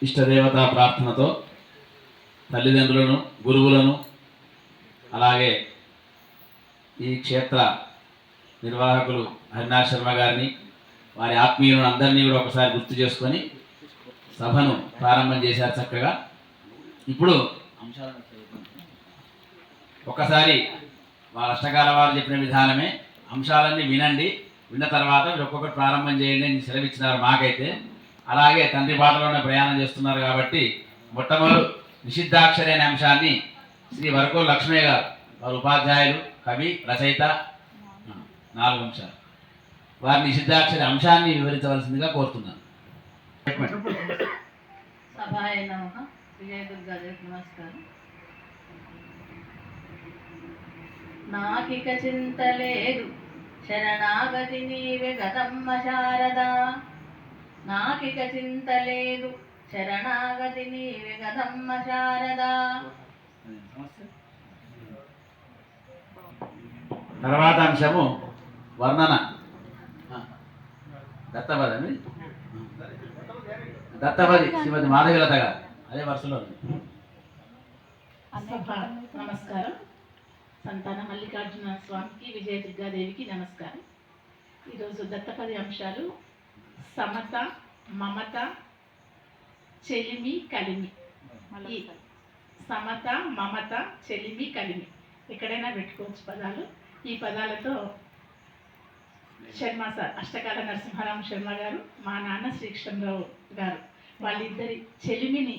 ఇష్టదేవతా ప్రార్థనతో తల్లిదండ్రులను, గురువులను, అలాగే ఈ క్షేత్ర నిర్వాహకులు హరినాథ్ శర్మ గారిని, వారి ఆత్మీయులను అందరినీ కూడా ఒకసారి గుర్తు చేసుకొని సభను ప్రారంభం చేశారు చక్కగా. ఇప్పుడు ఒకసారి వాళ్ళ అష్టకాల వారు చెప్పిన విధానమే అంశాలన్నీ వినండి, విన్న తర్వాత మీరు ఒక్కొక్కటి ప్రారంభం చేయండి అని సెలవిచ్చినారు మాకైతే. అలాగే తండ్రి బాటలోనే ప్రయాణం చేస్తున్నారు కాబట్టి మొట్టమొదటి నిషిద్ధాక్షరి అనే అంశాన్ని శ్రీ వరకోలు లక్ష్మయ్య గారు, వారు ఉపాధ్యాయులు, కవి, రచయిత, 4 అంశాలు, వారి నిషిద్ధాక్షరి అంశాన్ని వివరించవలసిందిగా కోరుతున్నాను. సభాయ నమః. విజయదుర్గాదేవికి నమస్కారం. నాకిక చింతలేదు శరణాగతి నీవే గదమ్మ శారదా, నాకిక చింతలేదు శరణాగతి నీవే గదమ్మ శారదా. తర్వాత అంశము వర్ణన. దత్తపది దత్తపది శ్రీమతి మాధవిలత గారు, అదే వరుసలో. నమస్కారం. సంతాన మల్లికార్జున స్వామికి, విజయదుర్గాదేవికి నమస్కారం. ఈరోజు దత్తపది అంశాలు సమత, మమత, చెలిమి, కలిమి. ఈ సమత, మమత, చెలిమి, కలిమి ఎక్కడైనా పెట్టుకోవచ్చు పదాలు. ఈ పదాలతో శర్మ సార్, అష్టకాల నరసింహారామ శర్మ గారు, మా నాన్న శ్రీకృష్ణరావు గారు, వాళ్ళిద్దరి చెలిమిని,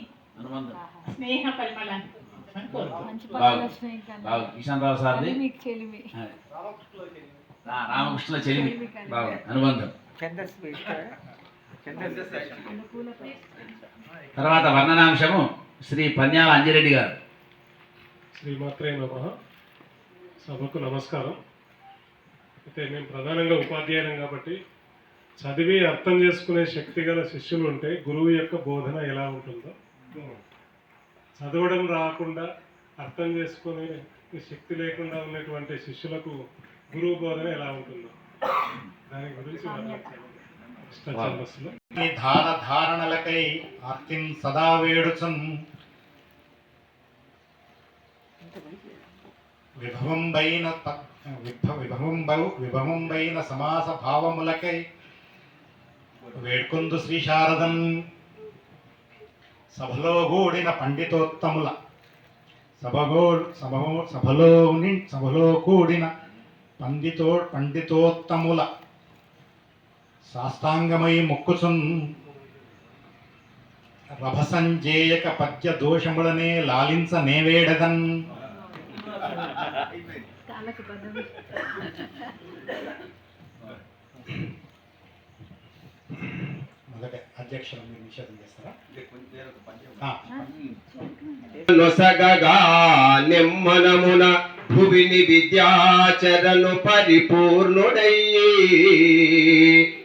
స్నేహ పరిమళాన్ని కిషన్ రావు సార్ది రామకృష్ణ చెలిమి అనుబంధం. తర్వాత వర్ణనాంశము శ్రీ పన్యాల అంజిరెడ్డి గారు. శ్రీమాత్రే నమః. సభకు నమస్కారం. అయితే నేను ప్రధానంగా ఉపాధ్యాయులం కాబట్టి చదివి అర్థం చేసుకునే శక్తి గల శిష్యులు ఉంటే గురువు యొక్క బోధన ఎలా ఉంటుందో, చదవడం రాకుండా అర్థం చేసుకునే శక్తి లేకుండా ఉన్నటువంటి శిష్యులకు గురువు బోధన ఎలా ఉంటుందో దాని గురించి ధారణలకై ఆర్తిం సదా వేడుచం విభవంబైన సమాస భావములకై వేడుకొందు శ్రీ శారదం. సభలో కూడిన పండితోత్తముల సభలో కూడిన పండితోత్తముల సాష్టాంగమై మొక్కుచున్ రభసంజేయక పద్య దోషములనే లాలించ నేవేడదన్. మొదట అధ్యక్షులు మీరు నిషేధం చేస్తారా? నొసగగా నిమ్మనమున భువిని విద్యాచరను పరిపూర్ణుడయ్యి,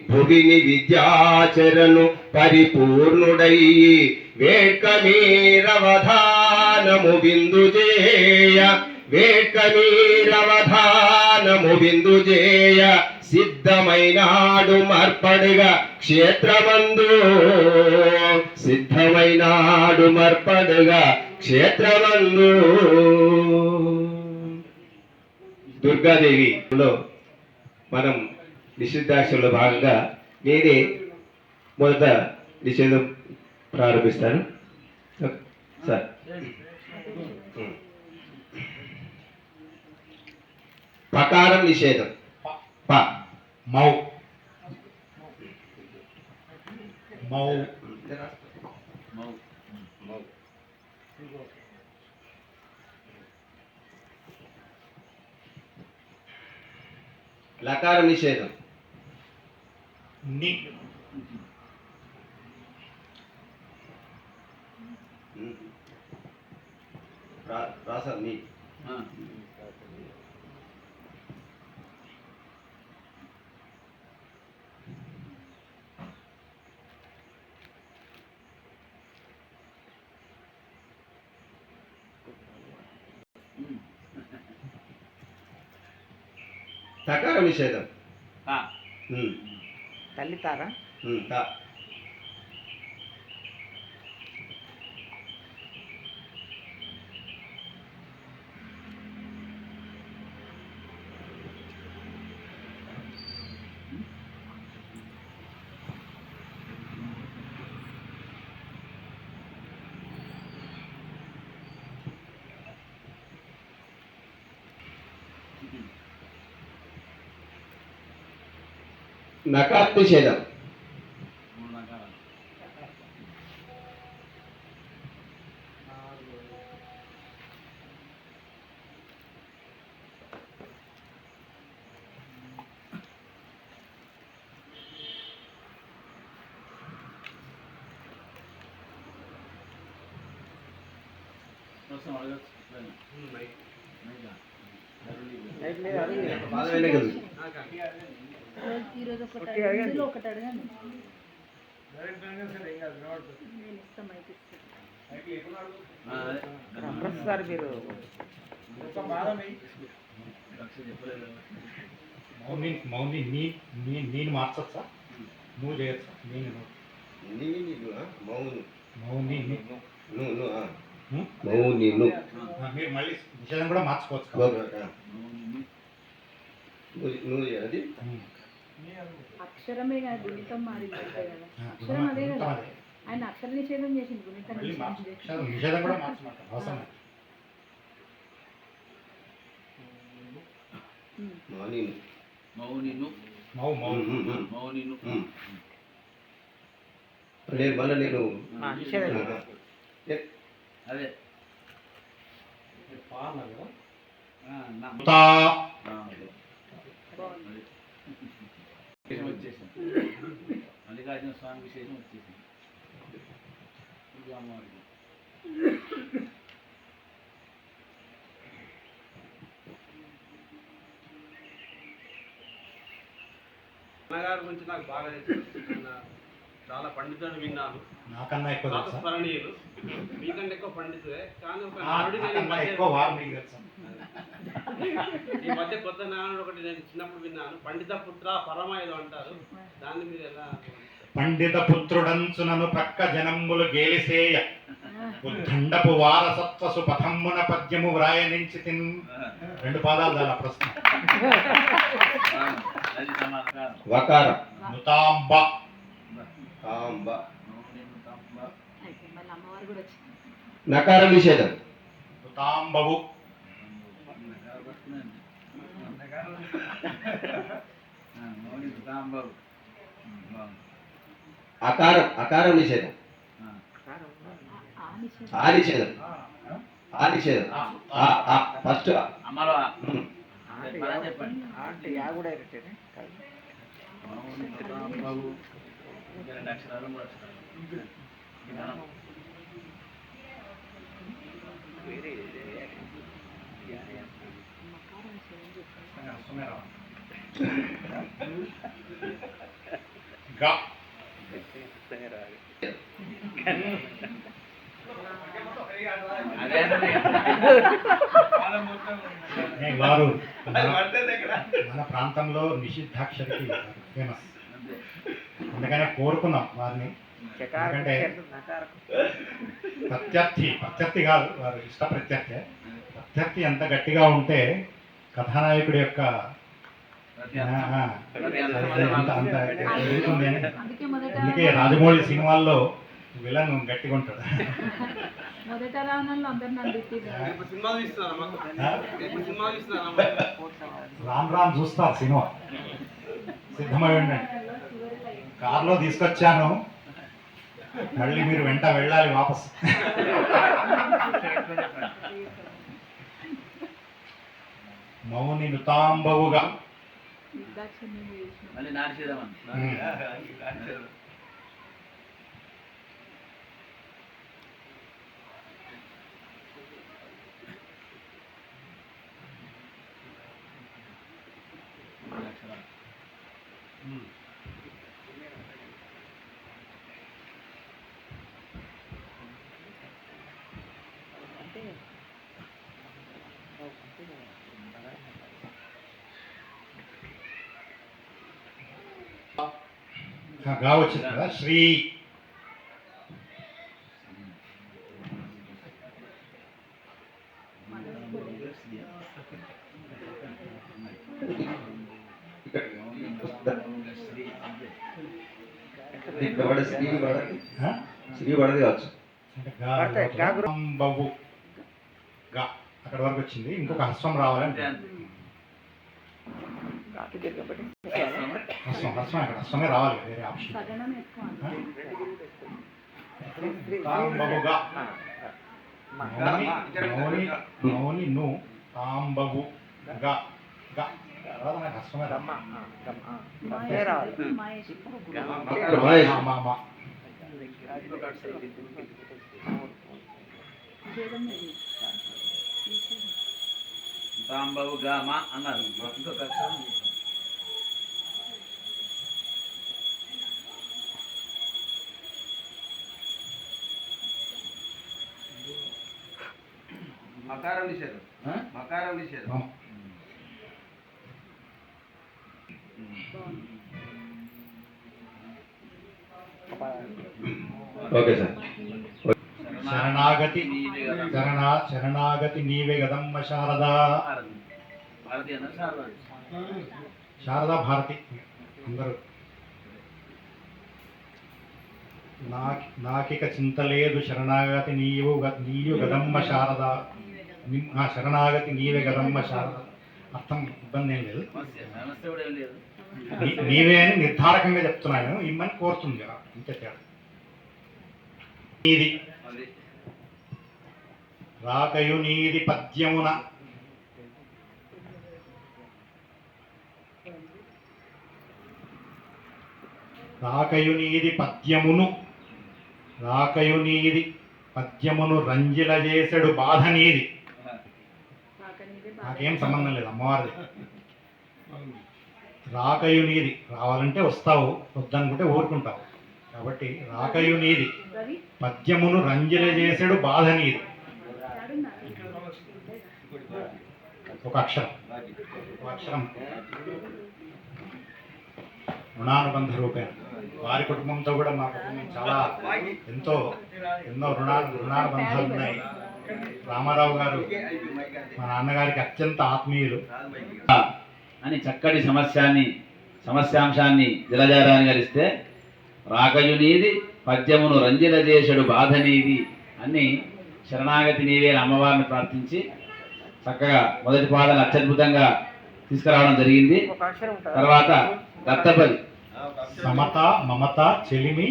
భువిని విద్యాచరను పరిపూర్ణుడయ్యి వేట్కమీరవధానము విందుజేయ, వేట్కమీరవధానము విందుజేయ సిద్ధమైనాడు మర్పడుగా క్షేత్రమందు, సిద్ధమైనాడు మర్పడుగా క్షేత్రమందు. దుర్గాదేవిలో మనం నిషిద్ధాక్షరంలో భాగంగా నేనే మొదట నిషేధం ప్రారంభిస్తాను సార్. పకారం నిషేధం. ప మౌ మౌ లకారం నిషేధం. ని రాసా నీ తకార నిషేధం. తల్లి తారా నకార నిషేధం. మూడు నకారాలు. బాధమైనా కదా. ఈరోజు ఒకటి అడగండి, ఒకటి అడగండి. నేను ఇస్తాం, మైక్ ఇస్తాను. సార్ మీరు మౌని నేను మార్చొచ్చా? నువ్వు చేయొచ్చా? నేను నీను మౌను మౌని మౌనిను మీరు మళ్ళీ నిషేధం కూడా మార్చుకోవచ్చు కదా. నువ్వు అది అక్షరమే కదా, గుణితం మారింది అంతే కదా. ఆ, అక్షరం అదే కదా. అదే. ఆయన అక్షర నిషేధం చేసింది, గుణితం మళ్ళీ నిషేధం అక్షరం నిషేధం కూడా మార్చమంటారు అవసరం లేదు. మౌనిను మౌనిను మౌ మౌ మౌనిను. నేను మళ్ళీ నేను అదే తా వచ్చేసింది. మల్లికార్జున స్వామి విశేషం వచ్చేసింది. అమ్మవారికి అన్నగారి గురించి నాకు బాగా తెలుసు. ఆయన చాలా పండితులను విన్నాను. నాకన్నా ఎక్కువ తెలుసా? స్మరణీయులు. మీకంటే ఎక్కువ పండితులే, కానీ ఒక ఆ, నానుడి నేను ఈ నాకన్నా మధ్య- ఎక్కువ వారు మీకు తెలుసా? ఈ మధ్య కొత్త నానుడు ఒకటి నేను చిన్నప్పుడు విన్నాను. పండిత పుత్ర పరమ ఏదో అంటారు. దాన్ని మీరు ఎలా? పండిత పుత్రుడంచునను ప్రక్క జనంబులు గేలిసేయ ఉద్దండపు వారసత్వసు పథమ్మున పద్యము వ్రాయనించి తిన్. 2 పాదాలు దాని ప్రశ్న. అది సమాధానం. వకారం నుతాంబ కాంబ మౌనిను తంబ. మళ్ళీ అమ్మవారు కూడా వచ్చింది. నకార నిషేధం. నుతాంబవు నకారాలు వస్తున్నాయండి. మౌనిను తాంబవు. బాగుంది. అకారం నిషేధం. ఆ నిషేధం. ఆ నిషేధం. ఆ నిషేధం. ఫస్ట్ అమ్మలో పదం చెప్పండి. అంటే యా కూడా ఇరటేనే మౌనిను తాంబవు. ఇంకా 2 అక్షరాలు 3 అక్షరాలు. విధానం. వేరే మకారం నిషేధం చెప్పండి. గ అదే వారు మన ప్రాంతంలో నిషిద్ధాక్షరికి ఫేమస్. అందుకనే కోరుకున్నాం వారిని. ఎందుకంటే ప్రత్యర్థి కాదు, వారు ఇష్ట ప్రత్యర్థి ఎంత గట్టిగా ఉంటే కథానాయకుడి యొక్క అంత జరుగుతుంది అని. అందుకే మొదట అందుకే రాజమౌళి సినిమాల్లో విలన్ గట్టిగా ఉంటాడు. మొదట రావణంలో అందరు నన్ను తిట్టిర్రు. ఇప్పుడు సినిమా చూస్తున్నారా మాకు? ఆ? ఇప్పుడు సినిమా చూస్తున్నారా? రామ్ రామ్ చూస్తారు సినిమా. సిద్ధమై ఉండండి. కారులో తీసుకొచ్చాను, మళ్ళీ మీరు వెంట వెళ్ళాలి వాపస్. మౌని నుతాంబవుగా. నిర్దాక్షిణ్యం చేసిన మళ్ళీ నాడిచేద్దామని. గా వచ్చింది కదా శ్రీ. ఇక్కడ పడే ఆ? శ్రీ పడది కావచ్చు. అంటే పడతాయి. గా గురు- బవ్వు గా అక్కడ వరకు వచ్చింది. ఇంకొక హస్వం రావాలంటే ఘాటు తిరగబడి హస్వం హ్రస్వం హ్రస్వం ఇక్కడ హ్రస్వమే రావాలి, వేరే ఆప్షన్. సగనం ఎక్కువ తాంబవుగా మౌని మౌని ను తాంబవు గా గా రాదన్న హ్రస్వమే గమ్మ రావాలి. రావాలి. మహేష్ మా మా భేదం లేదు. సాంబవు గామ అన్నారు. ఇంకొక అక్షరం మకారం నిషేధం. మకారం నిషేధం. మా. Okay sir. శరణాగతి నీవే కదా. శరణాగతి నీవే గదమ్మ శారదా. భారతి అన్నారు శారదా. శారదా భారతి అందరూ. నాకిక చింత లేదు శరణాగతి నీవు గదమ్మ శారద. శరణాగతి నీవే గదమ్మ శారద. అర్థం ఇబ్బంది ఏం లేదు, సమస్య సమస్య కూడా ఏం లేదు. నీవే అని నిర్ధారకంగా చెప్తున్నాను, ఇమ్మని కోరుతుంది ఇంతే తేడా. నీది అది రాకయు నీది పద్యమున రాకయు నీది పద్యమును రాకయు నీది పద్యమును రంజిల చేసెడు బాధ నీది. కాకనీదే నాకేం సంబంధం లేదు, అమ్మవారిది. రాకయు నీది రావాలంటే వస్తావు, వద్దనుకుంటే ఊరుకుంటావు. కాబట్టి రాకయు నీది రవి పద్యమును రంజిల చేసెడు బాధ నీది. ఒక అక్షరం రుణానుబంధ రూపేణ వారి కుటుంబంతో కూడా మా కుటుంబం చాలా ఎన్నో రుణానుబంధాలు ఉన్నాయి. రామారావు గారు మా నాన్నగారికి అత్యంత ఆత్మీయులు అని చక్కటి సమస్యాంశాన్ని జలజారాన్ని గలిస్తే రాకయు నీది పద్యమును రంజిల చేసడు బాధ నీది అని శరణాగతి నీవే అని అమ్మవారిని ప్రార్థించి చక్కగా మొదటి పాటను అత్యద్భుతంగా తీసుకురావడం జరిగింది. ఒక అక్షరం ఉంటుంది. తర్వాత దత్తపది సమత మమత చెలిమి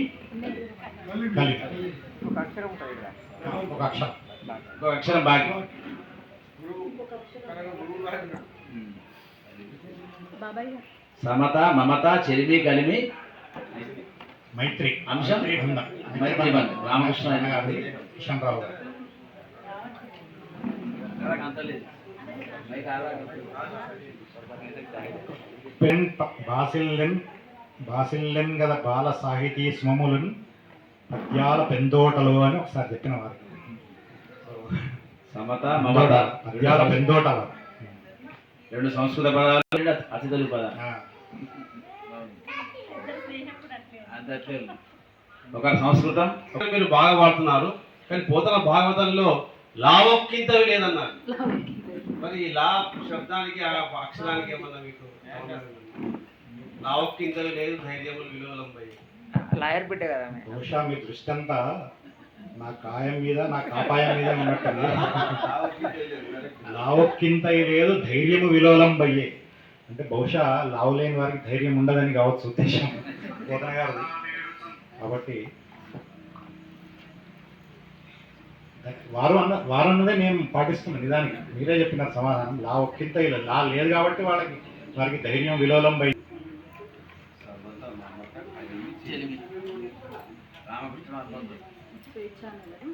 కలిమి ఒక అక్షరం ఉంటుంది ఇక్కడ. ఒక అక్షరం. ఒక అక్షరం బాకీ. బాబాయ్ సమత మమత చెలిమి కలిమి మైత్రి అంశం బంధం. మైత్రి బంధం. రామకృష్ణ గారి కిషన్ రావు గారు. పెన్ బాసిల్లెన్ గల బాల సాహితీ స్మములను పద్యాల పెందోటలు అని ఒకసారి చెప్పిన వారికి. సమత మమత పద్యాల పెందోటలు. రెండు సంస్కృత పదాలు, రెండు అతి తెలుగు పదాలు. ఒక సంస్కృతం మీరు బాగా వాడుతున్నారు, కానీ పోతన భాగవతంలో లావొక్కింతవి లేదన్నారు. మరి ఈ లా శబ్దానికి ఆ అక్షరానికి ఏమన్నా మీకు లావొక్కింతవి లేదు ధైర్యములు విలువలంపై లాయర్ బిడ్డ కదా ఆమె. బహుశా మీ దృష్టి అంతా నా కాయం మీద నా కాపాయం మీద ఉన్నట్టుంది. లావొక్కింత లేదు ధైర్యము విలోలం బయ్యే అంటే బహుశా లావు లేని వారికి ధైర్యం ఉండదని కావచ్చు ఉద్దేశం పోతన గారిది. కాబట్టి వారు అన్నదే నేను పాటిస్తున్నాను. నిజానికి మీరే చెప్పినారు సమాధానం. లా ఒక్కింత ఇలా లా లేదు కాబట్టి వారికి ధైర్యం విలోలం బై. స్వేచ్ఛ అన్నారు.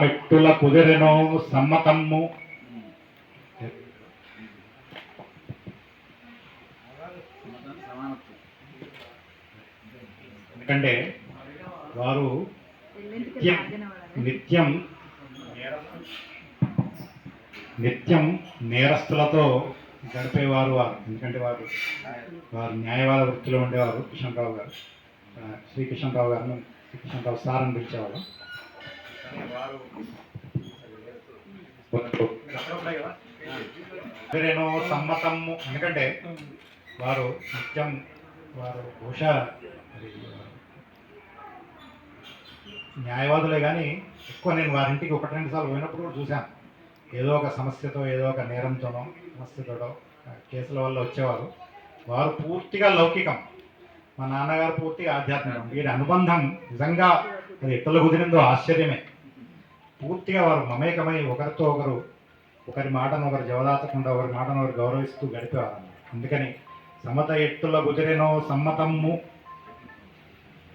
మెట్టుల కుదిరెనో సమ్మతమ్ము ఎందుకంటే వారు ఎల్లింటికి బాగినవాడని. నిత్యం నేరస్తులతో గడిపేవారు వారు. ఎందుకంటే వారు న్యాయవాద వృత్తిలో ఉండేవారు. కిషన్రావు గారు, శ్రీ కిషన్రావు గారిని కిషన్రావు సార్ అని పిలిచేవారు. వేరేనో సమ్మతము ఎందుకంటే వారు నిత్యం వారు బహుశా న్యాయవాదులే కానీ ఎక్కువ నేను వారింటికి 1-2 సార్లు పోయినప్పుడు కూడా చూశాను. ఏదో ఒక సమస్యతో, ఏదో ఒక నేరంతోనో, సమస్యతోటో కేసుల వల్ల వచ్చేవారు. వారు పూర్తిగా లౌకికం, మా నాన్నగారు పూర్తిగా ఆధ్యాత్మికం. వీరి అనుబంధం నిజంగా అది ఎట్లా కుదిరిందో ఆశ్చర్యమే. పూర్తిగా వారు మమేకమై ఒకరితో ఒకరు, ఒకరి మాటను ఒకరు జవదాచకుండా, ఒకరి మాటను ఒకరు గౌరవిస్తూ గడిపేవారు. అందుకని సమత ఎట్టుల కుదిరినో సమ్మతమ్ము.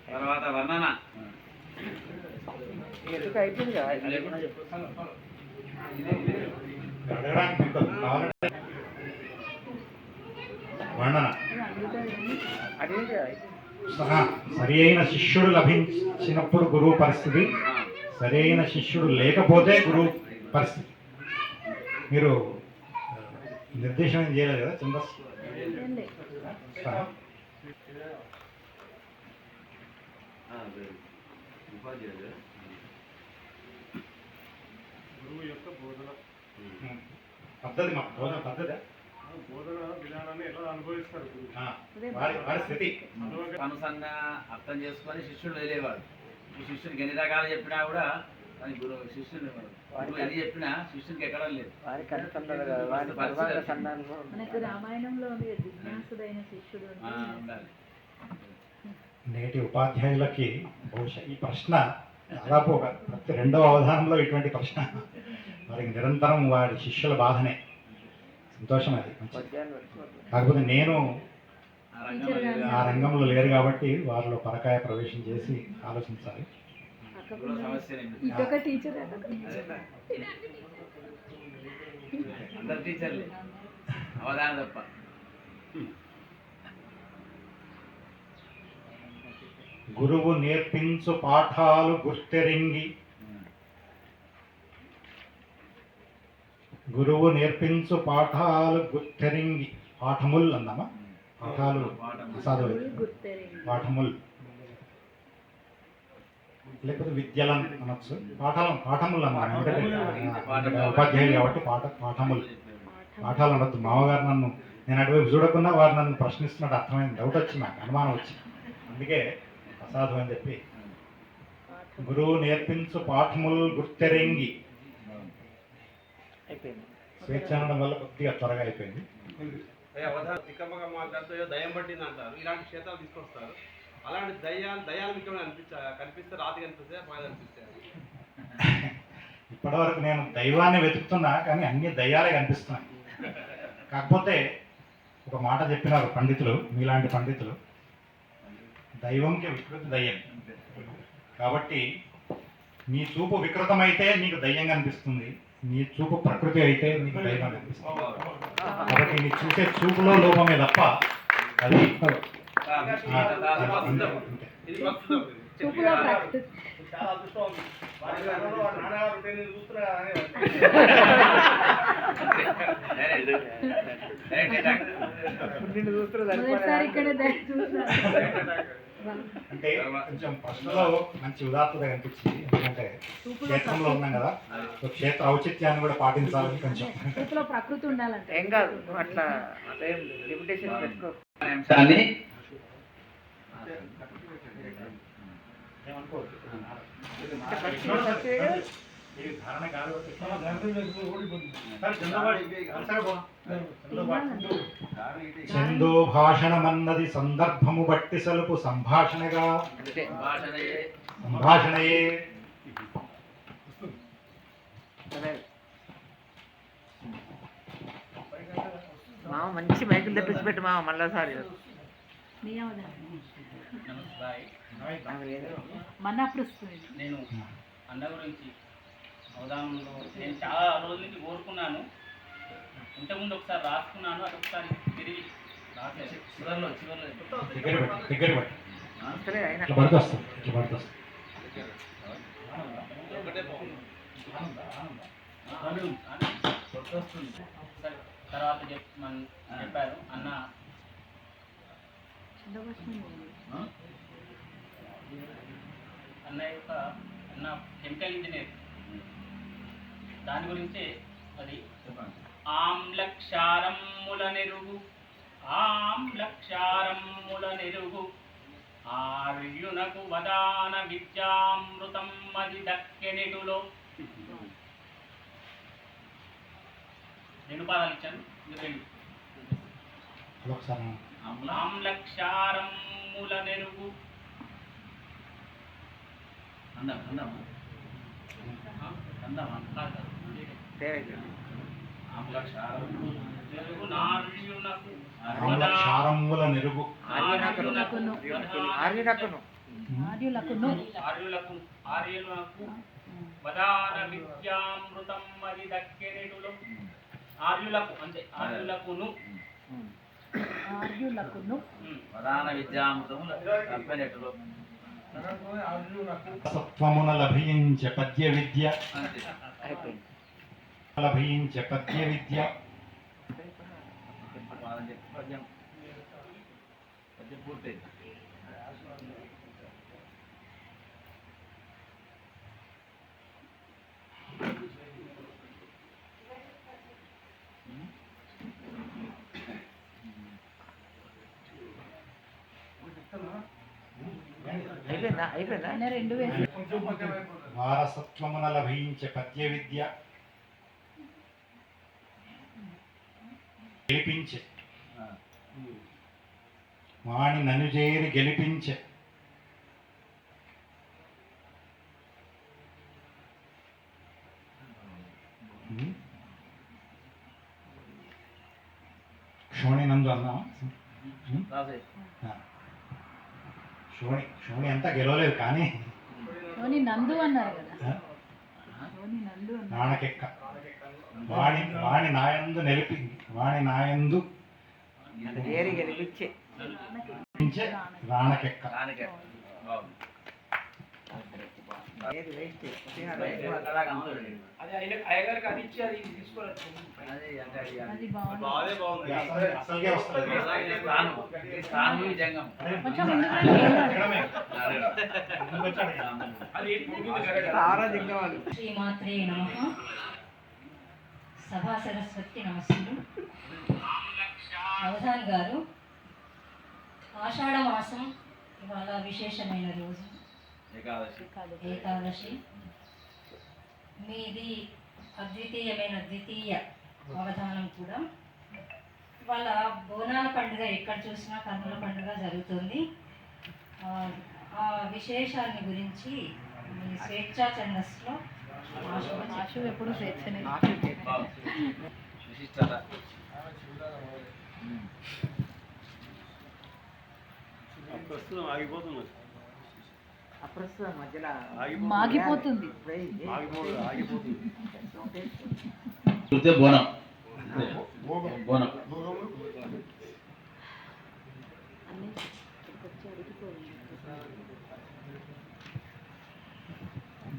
తర్వాత వర్ణన. ఎందుకు అయిపోయింది కదా అడగడానికి ఉంటుంది. కావాలంటే వర్ణన. అడిగింది కదా సరి అయిన శిష్యుడు లభించినప్పుడు గురువు పరిస్థితి, సరి అయిన శిష్యుడు లేకపోతే గురువు పరిస్థితి. మీరు నిర్దేశం ఏం చేయలేదు కదా ఛందస్? గురువు యొక్క బోధన పద్ధతి, మా బోధన పద్ధతి, బోధన విధానాన్ని ఎలా అనుభవిస్తారు గురువు? వారి స్థితి. అనుసంగా అర్థం చేసుకొని శిష్యుడు వెళ్ళేవాడు. ఈ శిష్యునికి ఎన్ని రకాలు చెప్పినా కూడా అది శిష్యుడు ఎన్ని చెప్పినా శిష్యునికి ఎక్కడం లేదు. వారికి అనుసంధానం కదా, వారి సర్వాంగ సంధానంలో మనకు రామాయణంలో ఉంది జిజ్ఞాసుడైన శిష్యుడు అని. ఉండాలి. నేటి ఉపాధ్యాయులకి బహుశా ఈ ప్రశ్న దాదాపు ప్రతి 2వ అవధానంలో ఇటువంటి ప్రశ్న వారికి నిరంతరం వారి శిష్యుల బాధనే. సంతోషం, అది మంచిది. పద్యాన్ని పెట్టుకోవట్లేదు. కాకపోతే నేను టీచర్ గారు ఆ రంగంలో లేరు కాబట్టి వారిలో పరకాయ ప్రవేశం చేసి ఆలోచించాలి. అక్కకుండా సమస్య ఇదొక టీచర్ అందరు టీచర్లే, అవధానం తప్ప. గురువు నేర్పించు పాఠాలు గుర్తెరింగి, గురువు నేర్పించు పాఠాలు గుర్తెరింగి. పాఠముల్ అన్నామా? పాఠాలు అసాధు, పాఠముల్ లేకపోతే విద్యలం అనొచ్చు. పాఠములు అన్నాను, ఎందుకంటే ఉపాధ్యాయులు కాబట్టి పాఠములు, పాఠాలు అనొద్దు. మామగారు నన్ను, నేను అటువైపు చూడకుండా వారు నన్ను ప్రశ్నిస్తున్నట్టు అర్థమైంది. డౌట్ వచ్చింది, నాకు అనుమానం వచ్చింది. అందుకే అసాధు అని చెప్పి. గురువు నేర్పించు పాఠములు గుర్తెరింగి. అయిపోయింది. స్వేచ్ఛ అనడం వల్ల కొద్దిగా త్వరగా అయిపోయింది. అవధానం తిక్కమ్మగా మాట్లాడుతూ ఏదో దయ్యం పట్టింది అంటారు. ఇలాంటి క్షేత్రాలు తీసుకొస్తారు. అలాంటి దయ్యాలు మీకు కనిపిస్తే రాతి కనిపిస్తే బాగా కనిపిస్తాయి. ఇప్పటివరకు నేను దైవాన్ని వెతుకుతున్నా కానీ అన్ని దయ్యాలే కనిపిస్తున్నాయి. కాకపోతే ఒక మాట చెప్పినారు పండితులు, మీలాంటి పండితులు, దైవంకి వికృతి దయ్యం. కాబట్టి నీ చూపు వికృతమైతే నీకు దయ్యం కనిపిస్తుంది, నీ చూపు ప్రకృతి అయితే నీకు దైవం కనిపిస్తుంది. కాబట్టి నీ చూసే చూపులో లోపమే తప్ప అది ఇది భక్తులు. చూపులో ప్రకృతి. చాలా అదృష్టం. వారి నాన్నగారు ఉంటే నేను చూస్తున్నా కానీ నిన్ను చూస్తున్నా మొదటిసారి ఇక్కడ చూస్తున్నారు. అంటే కొంచెం ప్రశ్నలో మంచి ఉదాత్తత కనిపించింది. ఎందుకంటే క్షేత్రంలో ఉన్నాం కదా, సో క్షేత్ర ఔచిత్యాన్ని కూడా పాటించాలని కొంచెం. చూపులో ప్రకృతి ఉండాలంటే ఏం కాదు, నువ్వు అట్లా ఏం లిమిటేషన్ పెట్టుకో. అంశాన్ని ధారణ కాదు. చందో భాషణమన్నది సందర్భము బట్టి సలుపు సంభాషణగా, సంభాషణయే. మామ మంచి మైకులు తెప్పించి పెట్టు మామ, మళ్ళాసారి మన అప్పుడు వస్తుంది. నేను అన్న గురించి అవధానంలో నేను చాలా రోజుల నుంచి కోరుకున్నాను. ఇంతకుముందు ఒకసారి రాసుకున్నాను, అది ఒకసారి తిరిగి రాసలేదు. చివరిలో దగ్గర సరే అయినా ఇట్లా పడుతూ వస్తుంది, ఇట్లా పడుతూ వస్తుంది. గుర్తొస్తుంది. సరే తర్వాత చెప్పారు అన్న అన్న కెమికల్ ఇంజనీర్, దాని గురించి అది ఆమ్లక్షారముల నెరుగు, ఆమ్లక్షారముల నెరుగు ఆర్యునకు వదాన విద్యామృతం మది దక్కెనిటులో. రెండు పాదాలు ఇచ్చాను, ఇది రెండు. ఒకసారి ఆమ్లక్షారముల నెరుగు నెరుగు నార్యునకు క్షారముల నెరుగు ఆర్యునకును ఆర్యులకు వదాన విద్యామృతం మరి దక్కెనిటులో. ఆర్యులకు అంతే, ఆర్యులకును ప్రధాన విద్యామృతము తప్పనెట్టులో సత్వమున లభించే పద్య విద్య అయిపోయింది. లభించే పద్య విద్య పద్యం పూర్తయింది. అయిపోయిందా? ఆయన రెండు వేసి వారసత్వమున లభించే పద్య విద్య గెలిపించే వాణి ననుజేరి గెలిపించే శోణి నందు అన్నావా? శోణి అంతా గెలవలేదు కానీ ధోని నందు అన్నారు కదా, ధోని నందు అన్నారు. నాణకెక్క వాణి నాయందు నెలిపింది, వాణి నాయందు ఏరి గెలిపించే రాణకెక్క. ఏది వేస్ట్ అది బాగుంది. అసలుగే వస్తుంది. కొంచెం ముందుకు రండి, ఏం కాదు. శ్రీమాత్రే నమః. సభా సరస్వతి నమస్సులు. అవధాని గారు, ఆషాఢ మాసం ఇవాళ విశేషమైన రోజు, ఏకాదశి. మీది అద్వితీయమైన ద్వితీయ అవధానం కూడా. ఇవాళ బోనాల పండుగ ఎక్కడ చూసినా కన్నుల పండుగ జరుగుతుంది. ఆ విశేషాన్ని గురించి మీ స్వేచ్ఛా ఛందస్సులో ఆశు ఎప్పుడు స్వేచ్ఛనే. విశిష్టత అప్రస్తుతం మధ్యలో మాగిపోతుంది. చూస్తే బోనం బోనం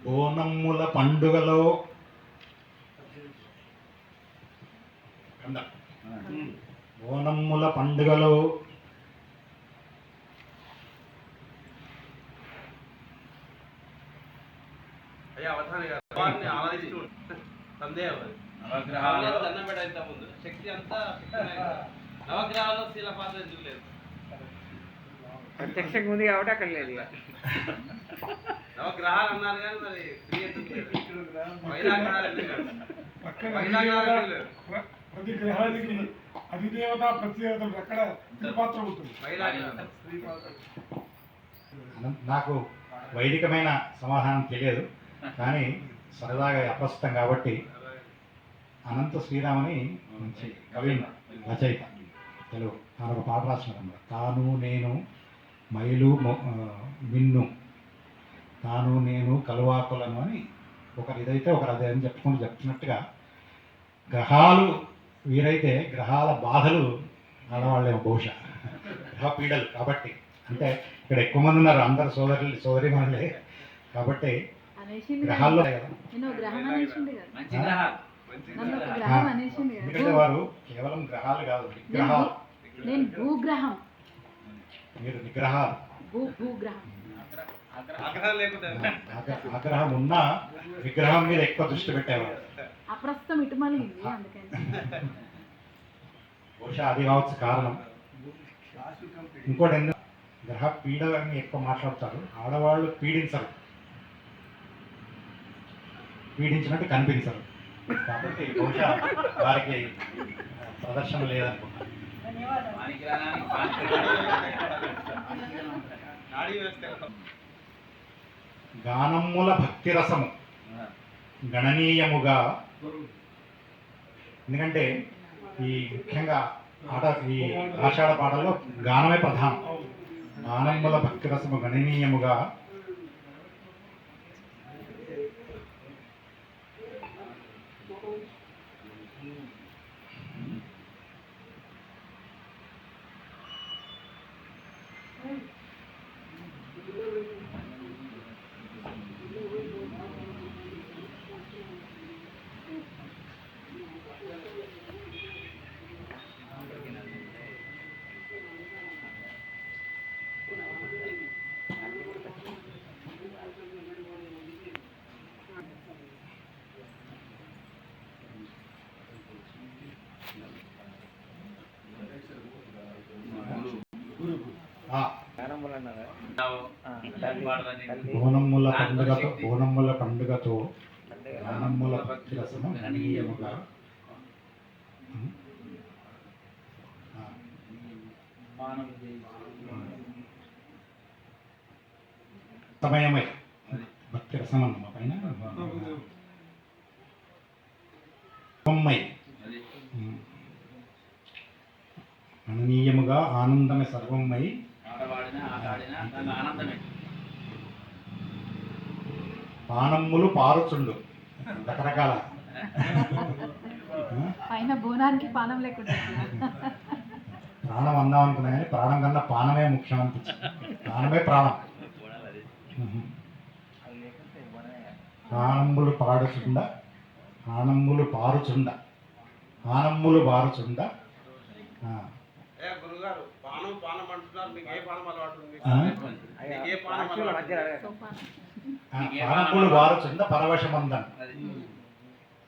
బోనమ్ముల పండుగలో బోనమ్ముల పండుగలో అయ్యా అవధాని గారు వారిని ఆరాధిస్తూ సందేహం నవగ్రహాలు దండం పెట్ట ముందు శక్తి అంతా నవగ్రహాల్లో శీల పాత్ర ఎందుకు లేదు? ప్రత్యక్షంగా ఉంది కాబట్టి అక్కడ లేదు ఇక. నవగ్రహాలు అన్నారు కానీ మరి స్త్రీ ఎందుకు లేదు? వైరాగ్రహాలు ఎందుకు లేదు? వైరాగ్రహాలు ఎందుకు లేదు? ప్రతి గ్రహానికి అధిదేవత ప్రతిదేవతలు అక్కడ పాత్ర ఉంటుంది. వైరాగ్రహాలు నాకు వైదికమైన సమాధానం తెలియదు, కానీ సరదాగా అప్రస్తుతం కాబట్టి అనంత శ్రీరామని మంచి కవి రచయిత తెలుగు, తాను ఒక పాట రాసినారన్నమాట. తాను నేను మైలు మిన్ను, తాను నేను కలువాకులను అని ఒకరు ఇదైతే ఒకరు అదే అని చెప్తున్నట్టుగా గ్రహాలు వీరైతే గ్రహాల బాధలు ఆడవాళ్ళేమో బహుశా గ్రహ పీడలు కాబట్టి. అంటే ఇక్కడ ఎక్కువ మంది ఉన్నారు, అందరు సోదరి వాళ్ళే కాబట్టి అనేసింది గ్రహాల్లో కదా, కదా. నేను గ్రహం అనేసింది కదా, మంచి గ్రహాలు నన్ను ఒక గ్రహం అనేసింది ఎందుకంటే కదా. వారు కేవలం గ్రహాలు కాదు, విగ్రహాలు. నేను భూగ్రహం, మీరు విగ్రహాలు. భూగ్రహం. ఆగ్రహం లేకుండా ఆగ్రహం ఉన్నా విగ్రహం మీద ఎక్కువ దృష్టి పెట్టేవారు. అప్రస్తుతం ఇటు మళ్ళింది, అందుకని. బహుశా అది కావచ్చు కారణం. ఇంకోటి గ్రహ పీడ అని ఎక్కువ మాట్లాడతారు, ఆడవాళ్ళు పీడించినట్టు కనిపించరు. కాబట్టి బహుశా వారికి ప్రదర్శన లేదనుకుంటాను. నాడీ వ్యవస్థ గానమ్ముల భక్తి రసము గణనీయముగా, ఎందుకంటే ఈ ముఖ్యంగా ఈ ఆషాఢ పాటల్లో గానమే ప్రధానం. గానమ్ముల భక్తి రసము గణనీయముగా బోనమ్ముల పండుగతో గానమ్ముల భక్తి రసము గణనీయముగా సమయమై భక్తి రసం అన్నమా పైన గణనీయముగా ఆనందమే సర్వమై పానమ్ములు పారుచుండు రకరకాల పైన బోనానికి పానం లేకుండా ప్రాణం అందాం అనుకున్నా కానీ ప్రాణం కన్నా పానమే ముఖ్యం అనిపించింది. ప్రాణమే ప్రాణం. ఆనమ్ములు పాడుచుండ ఆనమ్ములు పారుచుండ ఆనమ్ములు బారుచుండ. గురుగారు పానం పానం అంటున్నారు, మీకు ఏ పానం అలవాటు ఉంది? ఏ పానం అలవాటు? పానములు బారుచుండ పరవశమందన్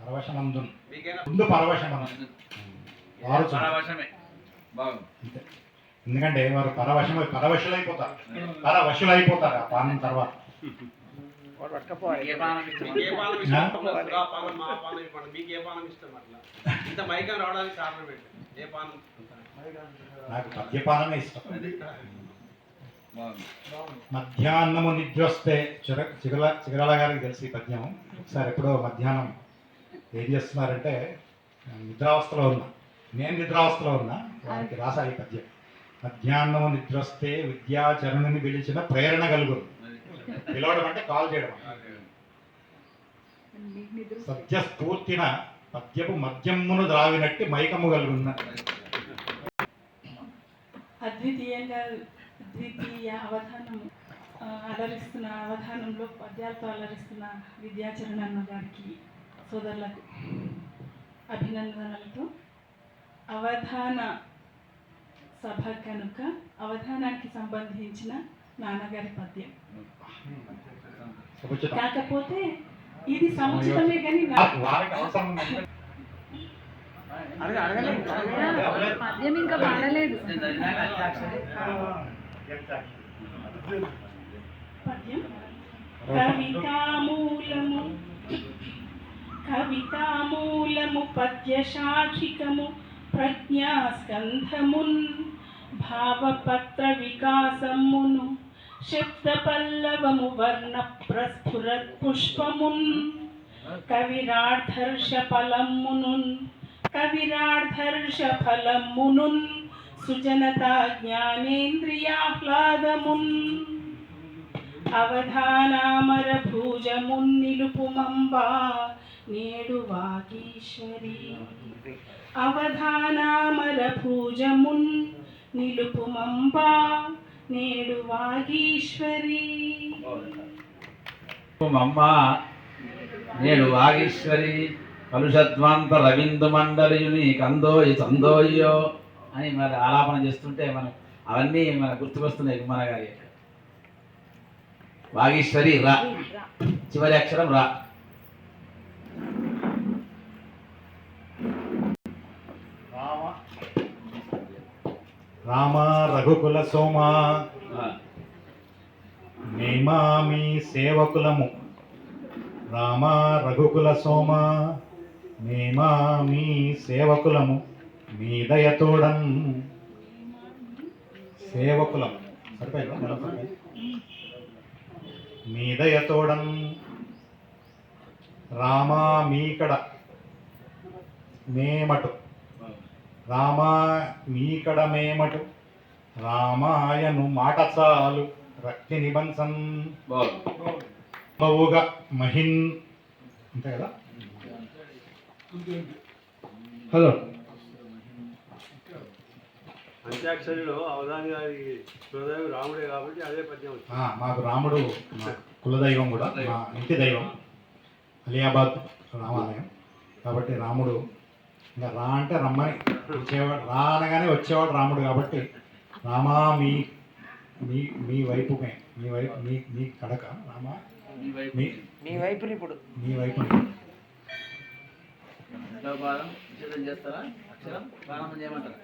పరవశమందున్ ముందు పరవశమందన్ అంతే. ఎందుకంటే వారు పరవశులైపోతారు ఆ పానం తర్వాత. మీకు ఏ పానం ఇష్టం? ఆ పానం, మా పానం ఇవ్వండి. మీకు ఏ పానం ఇష్టం? అట్లా ఇంత మైకం రావడానికి కారణం ఏంటి? ఏ పానం? నాకు పద్యపానమే ఇష్టం. మధ్యాహ్నము నిద్రొస్తే చిగరాల గారికి తెలిసి ఈ పద్యం. ఒకసారి ఎప్పుడో మధ్యాహ్నం ఏం చేస్తున్నారంటే, నేను నిద్రావస్థలో ఉన్నా వారికి రాసా ఈ పద్యం. మధ్యాహ్నము నిద్రొస్తే విద్యాచరణుని పిలిచిన ప్రేరణ కలుగురు. పిలవడం అంటే కాల్ చేయడం. సత్యస్ఫూర్తిన పద్యపు మద్యమును ద్రావినట్టి మైకము కలుగున్న. అద్వితీయ అవధానము అలరిస్తున్న అవధానంలో పద్యాలతో అలరిస్తున్న విద్యాచరణన్న గారికి సోదరులకు అభినందనలతో అవధాన సభ కనుక అవధానానికి సంబంధించిన నాన్నగారి పద్యం. కాకపోతే ఇది సముచితమే కానీ పద్యం ఇంకా పాడలేదు. పద్యం కవితామూలము పద్యశాఖికము ప్రజ్ఞాస్కంధమున్ భావపత్ర వికాసమును శబ్ద పల్లవము వర్ణ ప్రస్ఫురత్ పుష్పమున్ కవిరార్థర్ష ఫలమునున్ సుజనతా జ్ఞానేంద్రియాహ్లాదమున్ అవధానామర భూజమున్ నిలుపుమంబా నేడు వాగీశ్వరి. అవధానామర భూజమున్ నిలుపుమంబా నేడు వాగీశ్వరి. అమ్మ నేడు వాగీశ్వరి కలుషద్వాంత రవిందు మండలియుని కందోయి చందోయ్యో అని మరి ఆలాపన చేస్తుంటే మనం అవన్నీ మన గుర్తుకొస్తున్నాయి. మన గారి వాగీశ్వరి రా, చివరి అక్షరం రా. రామ రఘుకుల సోమ మేమా మీ సేవకులము రామ రఘుకుల సోమ మేమా మీ సేవకులము మీ దయతోడన్ సేవకులం సరిపోయిందా మీ దయతోడన్ రామా మీకడ మేమటు రామా మీకడ మేమటు రామాయను మాట చాలు రక్తి నిబంసన్ బహుగా మహిన్ అంతే కదా. హలో అంత్యాక్షరిలో అవధాని గారి హృదయం రాముడే కాబట్టి అదే పద్యం వచ్చింది. మాకు రాముడు మా కులదైవం కూడా మా ఇంటి దైవం అలియాబాద్ రామాలయం కాబట్టి రాముడు ఇంకా రా అంటే రమ్మని వచ్చేవాడు, రా అనగానే వచ్చేవాడు రాముడు కాబట్టి రామా మీ మీ మీ వైపుమే మీ వైపు మీ కడక రామా మీ వైపుని ఇప్పుడు మీ వైపుని చేస్తారా అక్షరం ప్రారంభం చేయమంటారా?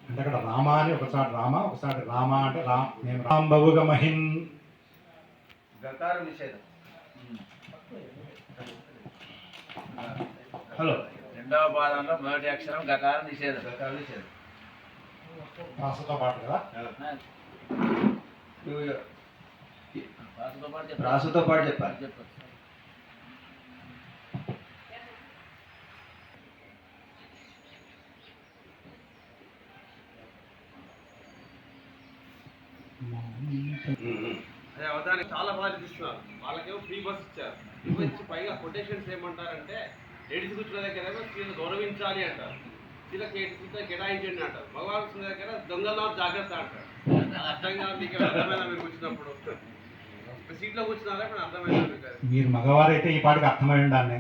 అంటే అక్కడ రామ అని ఒకసారి రామ ఒకసారి రామ అంటే నేను రాంబవుగ మహిన్ గకార నిషేధం. హలో రెండవ పాదంలో మొదటి అక్షరం గకార నిషేధం. రాసుతో పాటు కదా. రాసుతో పాటు చెప్పాలి. అదే అవధాని చాలా బాగా ఇస్తున్నారు. వాళ్ళకేమో ఫ్రీ బస్ ఇచ్చారు. ఫ్రీ ఇచ్చి పైగా కొటేషన్స్ ఏమంటారంటే లేడీస్ కూర్చున్న దగ్గర స్త్రీలు గౌరవించాలి అంటారు, స్త్రీలకు కేటాయించండి అంటారు. మగవాళ్ళు కూర్చున్న దగ్గర దొంగలా జాగ్రత్త అంటారు. అర్థం కాదు మీకు అర్థమైనా మీరు కూర్చున్నప్పుడు సీట్లో కూర్చున్నారా ఇప్పుడు అర్థమైనా మీకు? మీరు మగవారైతే ఈ పాటకి అర్థమై ఉండాలి.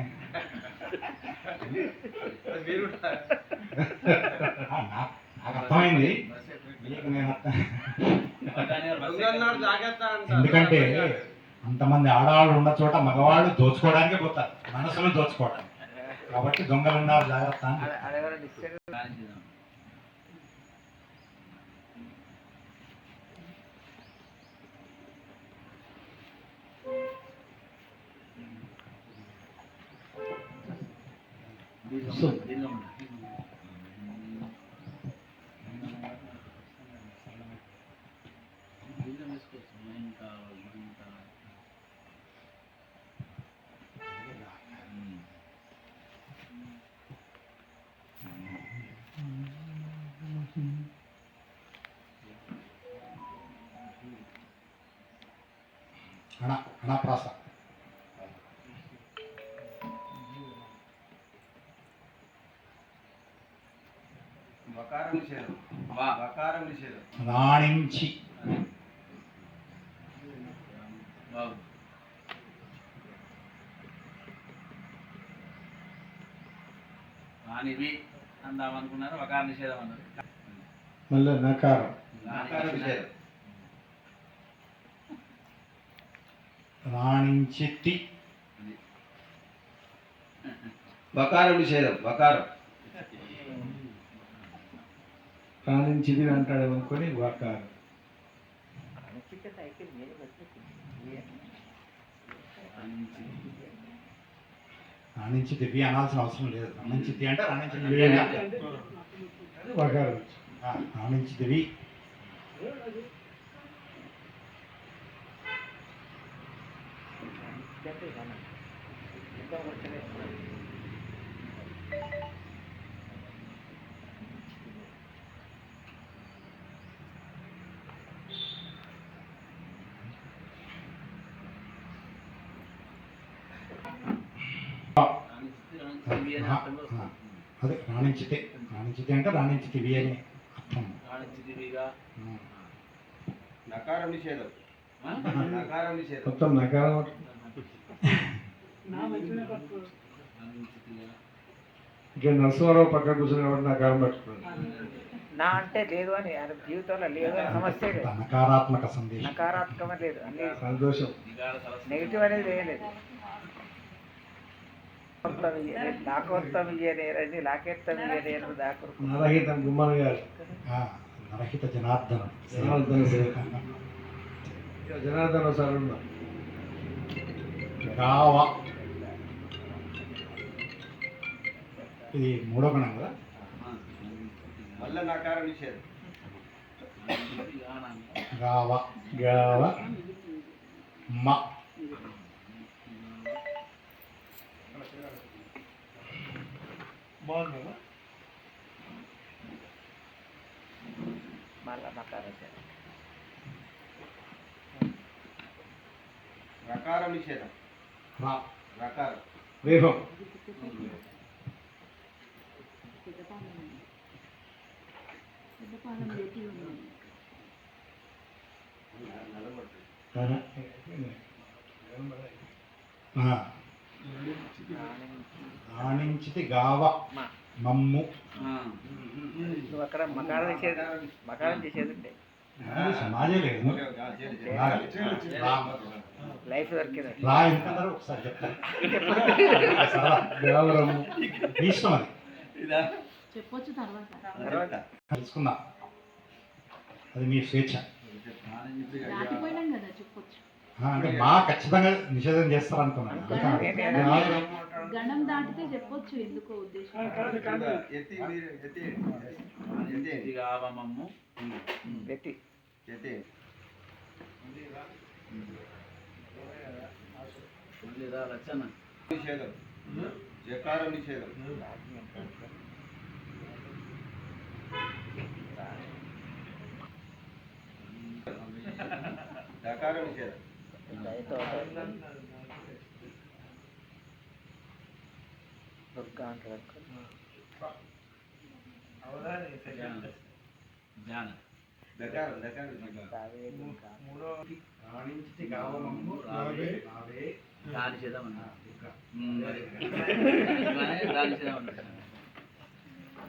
మీరు నాకు అర్థమైంది. దొంగన్నాడు జాగ్రత్త అంటారు. ఎందుకంటే అంతమంది ఆడవాళ్ళు ఉన్న చోట మగవాళ్ళు దోచుకోవడానికే పోతారు, మనసులు దోచుకోవడానికి. కాబట్టి దొంగలు ఉన్నారు జాగ్రత్త అని. అనాప్రాస బకారం నిషేధం. బకారం నిషేధం. రాణించి రానివి అందామనుకున్నారు, వకార నిషేధం అన్నారు. మళ్ళీ నకారం నిషేధం. రాణించి బకారం నిషేధం. బకారం రాణించిది అంటాడు అనుకొని వకారం. రాణించి దివ్య అనాల్సిన అవసరం లేదు. రాణించిది అంటే రాణించి వకారం. రాణించి దివి అదే రాణించితే. రాణించితే అంటే రాణించితివి అని అర్థం. నకారం నిషేధం. నకారం నిషేధం. మొత్తం నకారం. ఇంకా నరసింహారావు పక్కన కూర్చుని కాబట్టి నకారం పట్టుకున్నాను. నా అంటే లేదు అని ఆయన జీవితంలో లేదు అని సమస్య లేదు. నకారాత్మక సందేశం. నకారాత్మకమే లేదు, అన్ని సంతోషం. నెగిటివ్ అనేది లేదు. నాకోత్తం ఇయ్యనేరని లాకేత్తం ఇయ్యనేరు దాకు నరహితం గుమ్మన్ గారు. నరహిత జనార్దన. జనార్దన సార్ ఉన్నా గావ. ఇది మూడో గణం కదా. మళ్ళీ నకార నిషేధం. గావ గావ మ. బాగుందా? మళ్ళా మకారం రకార నిషేధం. రా రకార రేహం. పెద్దపాలెం లేటి ఉంది. ఆనించితి గావ మమ్ము. నువ్వు అక్కడ మకారం చేసేది ఉంటే సమాజే లేదు. లైఫ్ దొరికింది. రా ఎందుకంటారు ఒకసారి చెప్తాను. మీ ఇష్టం అది. చెప్పొచ్చు తర్వాత. తెలుసుకుందా, అది మీ స్వేచ్ఛ. దాటిపోయినాం కదా చెప్పొచ్చు. అంటే మా ఖచ్చితంగా నిషేధం చేస్తారనుకున్నాను. గణం దాటితే చెప్పొచ్చు, ఎందుకో ఉద్దేశం. వ్యక్తి నిషేధం. జకార నిషేధం. దకార నిషేధం.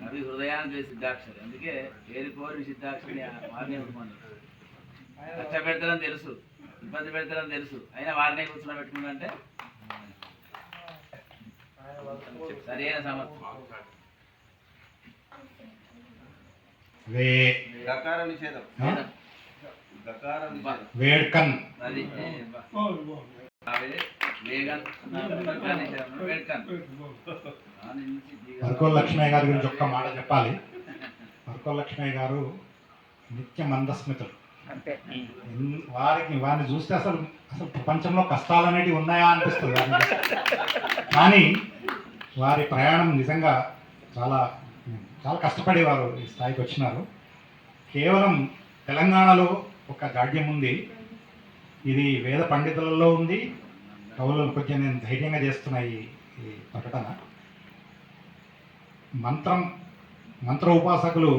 అది హృదయానికి సిద్ధాక్షరి. అందుకే ఏరుకోరి సిద్ధాక్షరి వారినే కష్టపెడతారని తెలుసు, ఇబ్బంది పెడతారని తెలుసు, అయినా వారినే కూర్చొని పెట్టుకుంటే సరైన సమర్థం. దకార నిషేధం. దకార నిషేధం. వేడ్కన్. అది వర్కోల్ లక్ష్మయ్య గారి గురించి ఒక్క మాట చెప్పాలి. వర్కోల్ లక్ష్మయ్య గారు నిత్య మందస్మితులు. వారిని చూస్తే అసలు ప్రపంచంలో కష్టాలు అనేవి ఉన్నాయా అనిపిస్తుంది. కానీ వారి ప్రయాణం నిజంగా చాలా చాలా కష్టపడి వారు ఈ స్థాయికి వచ్చినారు. కేవలం తెలంగాణలో ఒక జాడ్యం ఉంది, ఇది వేద పండితులలో ఉంది. కవులు కొంచెం నేను ధైర్యంగా చేస్తున్న ఈ ప్రకటన. మంత్ర ఉపాసకులు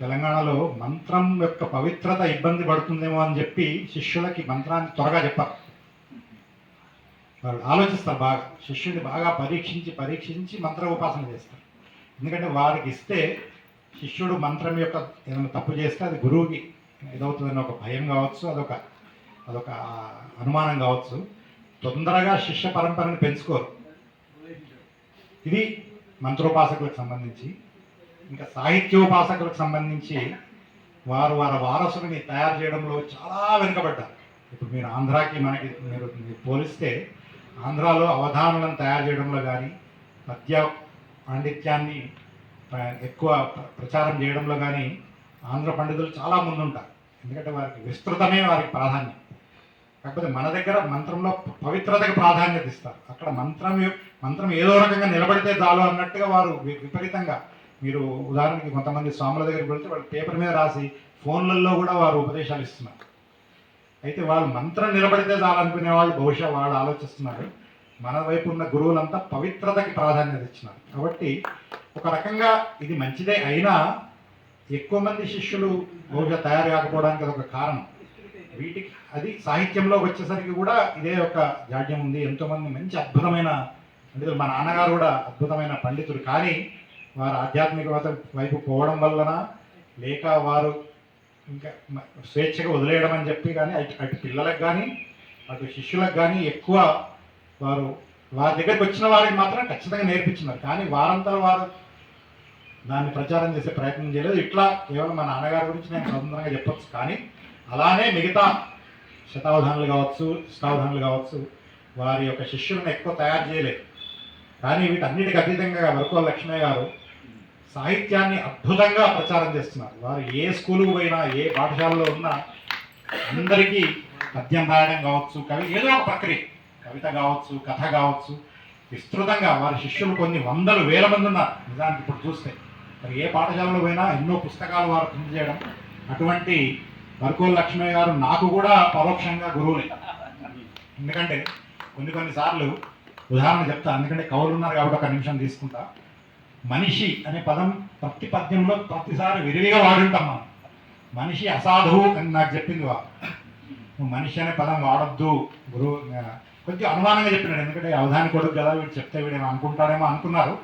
తెలంగాణలో మంత్రం యొక్క పవిత్రత ఇబ్బంది పడుతుందేమో అని చెప్పి శిష్యులకి మంత్రాన్ని త్వరగా చెప్పారు. వాళ్ళు ఆలోచిస్తారు బాగా, శిష్యుడిని బాగా పరీక్షించి మంత్ర ఉపాసన చేస్తారు. ఎందుకంటే వారికి ఇస్తే శిష్యుడు మంత్రం యొక్క ఏదైనా తప్పు చేస్తే అది గురువుకి ఏదవుతుందని ఒక భయం కావచ్చు, అదొక అనుమానం కావచ్చు. తొందరగా శిష్య పరంపరను పెంచుకోరు. ఇది మంత్రోపాసకులకు సంబంధించి. ఇంకా సాహిత్యోపాసకులకు సంబంధించి వారి వారసుని తయారు చేయడంలో చాలా వెనుకబడ్డారు. ఇప్పుడు మీరు ఆంధ్రాకి మీరు పోలిస్తే ఆంధ్రాలో అవధానులను తయారు చేయడంలో కానీ, పద్య పాండిత్యాన్ని ఎక్కువ ప్రచారం చేయడంలో కానీ ఆంధ్ర పండితులు చాలా ముందుంటారు. ఎందుకంటే వారికి విస్తృతమే వారికి ప్రాధాన్యం. కాకపోతే మన దగ్గర మంత్రంలో పవిత్రతకు ప్రాధాన్యత ఇస్తారు. అక్కడ మంత్రం ఏదో రకంగా నిలబడితే చాలు అన్నట్టుగా వారు విపరీతంగా. మీరు ఉదాహరణకి కొంతమంది స్వాముల దగ్గరికి వెళ్తే వాళ్ళు పేపర్ మీద రాసి ఫోన్లలో కూడా వారు ఉపదేశాలు ఇస్తున్నారు. అయితే వాళ్ళు మంత్రం నిలబడితే చాలనుకునే వాళ్ళు బహుశా వాళ్ళు ఆలోచిస్తున్నారు. మన వైపు ఉన్న గురువులంతా పవిత్రతకి ప్రాధాన్యత ఇచ్చినారు. కాబట్టి ఒక రకంగా ఇది మంచిదే. అయినా ఎక్కువ మంది శిష్యులు బహుశా తయారు కాకపోవడానికి అదొక కారణం. వీటికి అది సాహిత్యంలోకి వచ్చేసరికి కూడా ఇదే ఒక జాడ్యం ఉంది. ఎంతోమంది మంచి అద్భుతమైన పండితులు, మా నాన్నగారు కూడా అద్భుతమైన పండితులు, కానీ వారు ఆధ్యాత్మికత వైపు పోవడం వలన, లేక వారు ఇంకా స్వేచ్ఛగా వదిలేయడం అని చెప్పి కానీ అటు పిల్లలకు కానీ అటు శిష్యులకు కానీ ఎక్కువ వారి దగ్గరికి వచ్చిన వారికి మాత్రం ఖచ్చితంగా నేర్పించినారు. కానీ వారంతా వారు దాన్ని ప్రచారం చేసే ప్రయత్నం చేయలేదు. ఇట్లా కేవలం మా నాన్నగారి గురించి నేను స్వతంత్రంగా చెప్పచ్చు. కానీ అలానే మిగతా శతావధానులు కావచ్చు, ఇష్టావధానులు కావచ్చు, వారి యొక్క శిష్యులను ఎక్కువ తయారు చేయలేదు. కానీ వీటన్నిటికి అతీతంగా వరకోల లక్ష్మయ్య గారు సాహిత్యాన్ని అద్భుతంగా ప్రచారం చేస్తున్నారు. వారు ఏ స్కూలుకు పోయినా, ఏ పాఠశాలలో ఉన్నా అందరికీ పద్యం రాయడం కావచ్చు, ఏదో ఒక ప్రక్రియ, కవిత కావచ్చు, కథ కావచ్చు, విస్తృతంగా వారి శిష్యులు కొన్ని వందలు వేల మంది ఉన్నారు. నిజానికి ఇప్పుడు చూస్తే మరి ఏ పాఠశాలలో పోయినా ఎన్నో పుస్తకాలు వారు ప్రింట్ చేయడం. అటువంటి వరకోల లక్ష్మయ్య గారు నాకు కూడా పరోక్షంగా గురువులే. ఎందుకంటే కొన్నిసార్లు ఉదాహరణ చెప్తా, ఎందుకంటే కవులు ఉన్నారు కాబట్టి ఒక నిమిషం తీసుకుంటా. మనిషి అనే పదం ప్రతి పద్యంలో ప్రతిసారి విరివిగా వాడుంటాం మనం. మనిషి అసాధువు అని నాకు చెప్పింది వా, నువ్వు మనిషి అనే పదం వాడొద్దు గురువు. కొంచెం అనుమానంగా చెప్పినాడు, ఎందుకంటే అవధాని కొడుకు కదా వీడు చెప్తే వీడేమో అనుకుంటాడేమో అనుకున్నారు.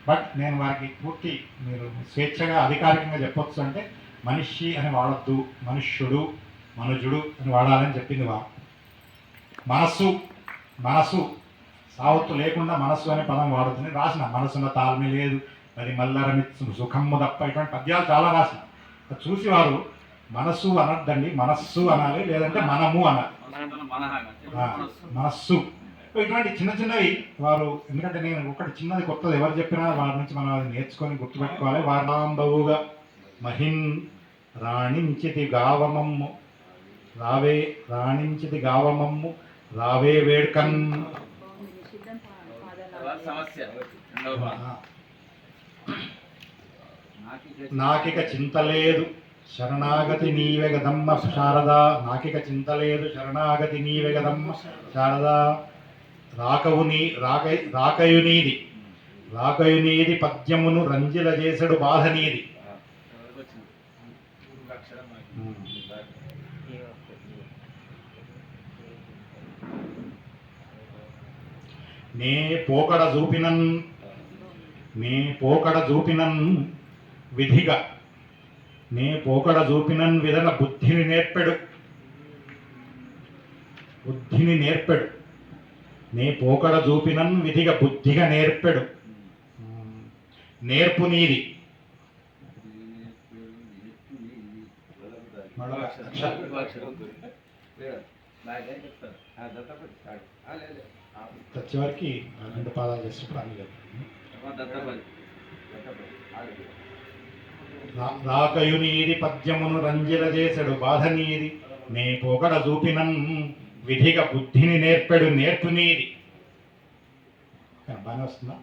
బట్ నేను వారికి పూర్తి మీరు స్వేచ్ఛగా అధికారికంగా చెప్పొచ్చు అంటే మనిషి అని వాడొద్దు, మనుష్యుడు, మనుజుడు అని వాడాలని చెప్పింది వా. మనస్సు సావత్తు లేకుండా మనస్సు అనే పదం వాడుతుంది రాసిన. మనసున్న తాల్మి లేదు, అది మల్లరమిచ్చు సుఖమ్ము తప్ప, ఇటువంటి పద్యాలు చాలా రాసిన. చూసి వారు మనస్సు అనద్దండి, మనస్సు అనాలి, లేదంటే మనము అనాలి, మనస్సు. ఇటువంటి చిన్న చిన్నవి వారు, ఎందుకంటే నేను ఒకటి చిన్నది కొత్తది ఎవరు చెప్పినా వారి నుంచి మనం అది నేర్చుకొని గుర్తుపెట్టుకోవాలి. వారాంబవుగా మహిన్ రాణించితి గావమమ్ము రావే, రాణించితి గావమమ్ము రావే వేడుకన్. నాకిక చింతలేదు శరణాగతి నీవెగదమ్మ శారదా, నాకిక చింతలేదు శరణాగతి నీవెగదమ్మ శారదా. రాకయునీది పద్యమును రంజిల చేసడు బాధ నీది. నే పోకడ చూపినన్ విధిగా, నే పోకడ చూపినన్ విధన బుద్ధిని నేర్పెడు, నే పోకడ చూపినన్ విధిగా బుద్ధిగా నేర్పెడు. నేర్పు నీది. చివరికి 2 పాదాలు చేసినప్పుడు అన్ని రాకయునీది పద్యమును రంజిల చేసడు బాధ నీది, నే పోకడ చూపినన్ విధిగా బుద్ధిని నేర్పెడు నేర్పు నీది. బాగానే వస్తుందా?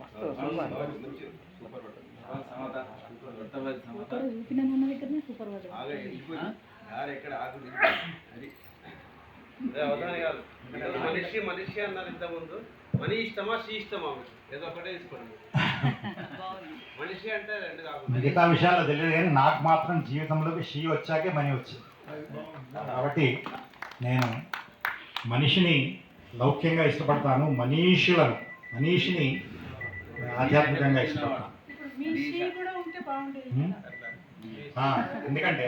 మనిషి అన్నారు ఇంతకుముందు. మనీ ఇష్టమా, షీ ఇష్టమా? ఏదో ఒకటే తీసుకోండి. మనిషి అంటే రెండు కాకుండా మిగతా విషయాలు తెలియదు, కానీ నాకు మాత్రం జీవితంలోకి షీ వచ్చాకే మనీ వచ్చింది. కాబట్టి నేను మనిషిని లౌక్యంగా ఇష్టపడతాను, మనీషిని ఆధ్యాత్మికంగా ఇష్టపడతాను. ఎందుకంటే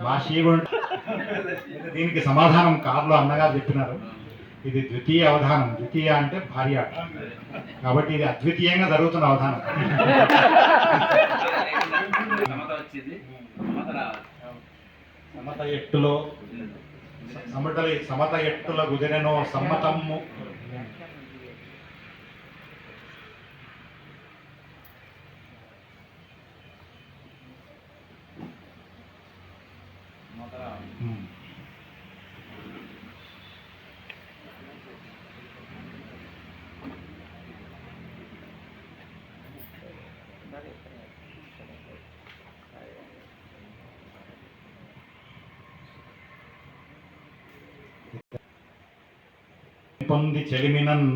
మా షీ దీనికి సమాధానం కారులో అన్నగారు చెప్పినారు. ఇది ద్వితీయ అవధానం. ద్వితీయ అంటే భార్య, కాబట్టి ఇది అద్వితీయంగా జరుగుతున్న అవధానం. సమత ఎట్టుల గుదిరెనో సమ్మతమ్ము. పొంది చెలిమినన్.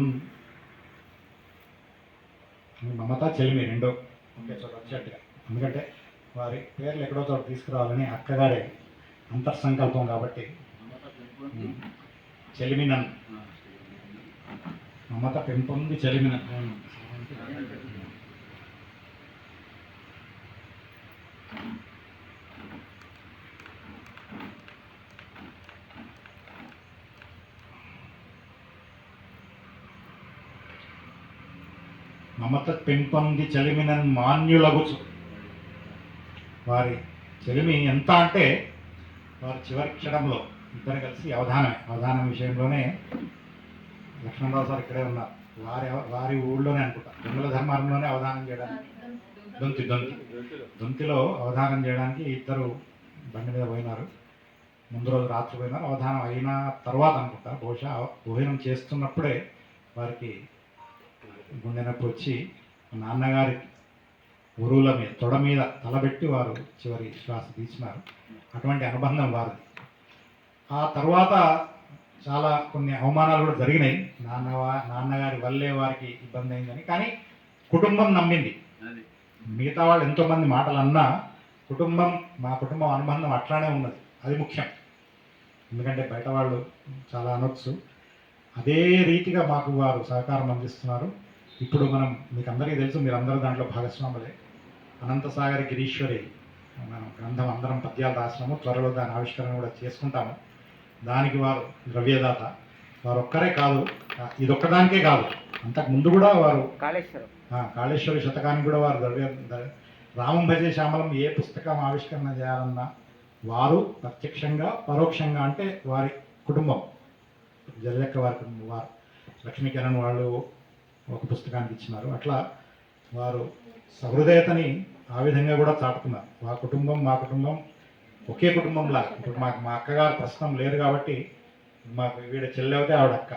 మమత చెలిమి రెండో ఒకే చోట వచ్చేట్టుగా, ఎందుకంటే వారి పేర్లు ఎక్కడో చోట తీసుకురావాలని అక్కగారే అంతర్సంకల్పం. కాబట్టి చెలిమినన్, మమత పెంపొంది చెలిమినన్. మమత పెంపొంది చెలిమినన్ మాన్యులగుచు. వారి చెలిమి ఎంత అంటే వారి చివరి క్షణంలో ఇద్దరు కలిసి అవధానం విషయంలోనే లక్ష్మణరావు సార్ ఇక్కడే ఉన్నారు. వారి ఊళ్ళోనే అనుకుంటా దొంగల ధర్మారంలోనే అవధానం చేయడానికి దొంతిలో అవధానం చేయడానికి ఇద్దరు బండి మీద పోయినారు. ముందు రోజు రాత్రి పోయినారు. అవధానం అయిన తర్వాత అనుకుంటా బహుశా భోజనం చేస్తున్నప్పుడే వారికి గుండె నొప్పి వచ్చి నాన్నగారి ఉరువుల మీద తొడ మీద తలబెట్టి వారు చివరి శ్వాస తీసినారు. అటువంటి అనుబంధం వారిది. ఆ తర్వాత చాలా కొన్ని అవమానాలు కూడా జరిగినాయి. నాన్నగారి వల్లే వారికి ఇబ్బంది అయిందని. కానీ కుటుంబం నమ్మింది. మిగతా వాళ్ళు ఎంతోమంది మాటలు అన్నా మా కుటుంబం అనుబంధం అట్లానే ఉన్నది. అది ముఖ్యం. ఎందుకంటే బయట వాళ్ళు చాలా అనొచ్చు. అదే రీతిగా మాకు వారు సహకారం అందిస్తున్నారు. ఇప్పుడు మీకు అందరికీ తెలుసు, మీరందరూ దాంట్లో భాగస్వాములే. అనంతసాగర్ గిరీశ్వరి మనం గ్రంథం అందరం పద్యాలు రాసినాము. త్వరలో దాని ఆవిష్కరణ కూడా చేసుకుంటాము. దానికి వారు ద్రవ్యదాత. వారు ఒక్కరే కాదు, ఇదొక్కదానికే కాదు, అంతకు ముందు కూడా వారు కాళేశ్వరి శతకానికి కూడా వారు రామం భజే శ్యామలం ఏ పుస్తకం ఆవిష్కరణ చేయాలన్నా వారు ప్రత్యక్షంగా పరోక్షంగా, అంటే వారి కుటుంబం జలజక్క వారి కుటుంబం, వారు లక్ష్మీకిరణ్ వాళ్ళు ఒక పుస్తకానికి ఇచ్చినారు. అట్లా వారు సహృదయతని ఆ విధంగా కూడా చాటుకున్నారు. మా కుటుంబం ఒకే కుటుంబంలా. ఇప్పుడు మా అక్కగారు ప్రస్తుతం లేరు కాబట్టి మాకు వీడ చెల్లెవుతే ఆవిడ అక్క.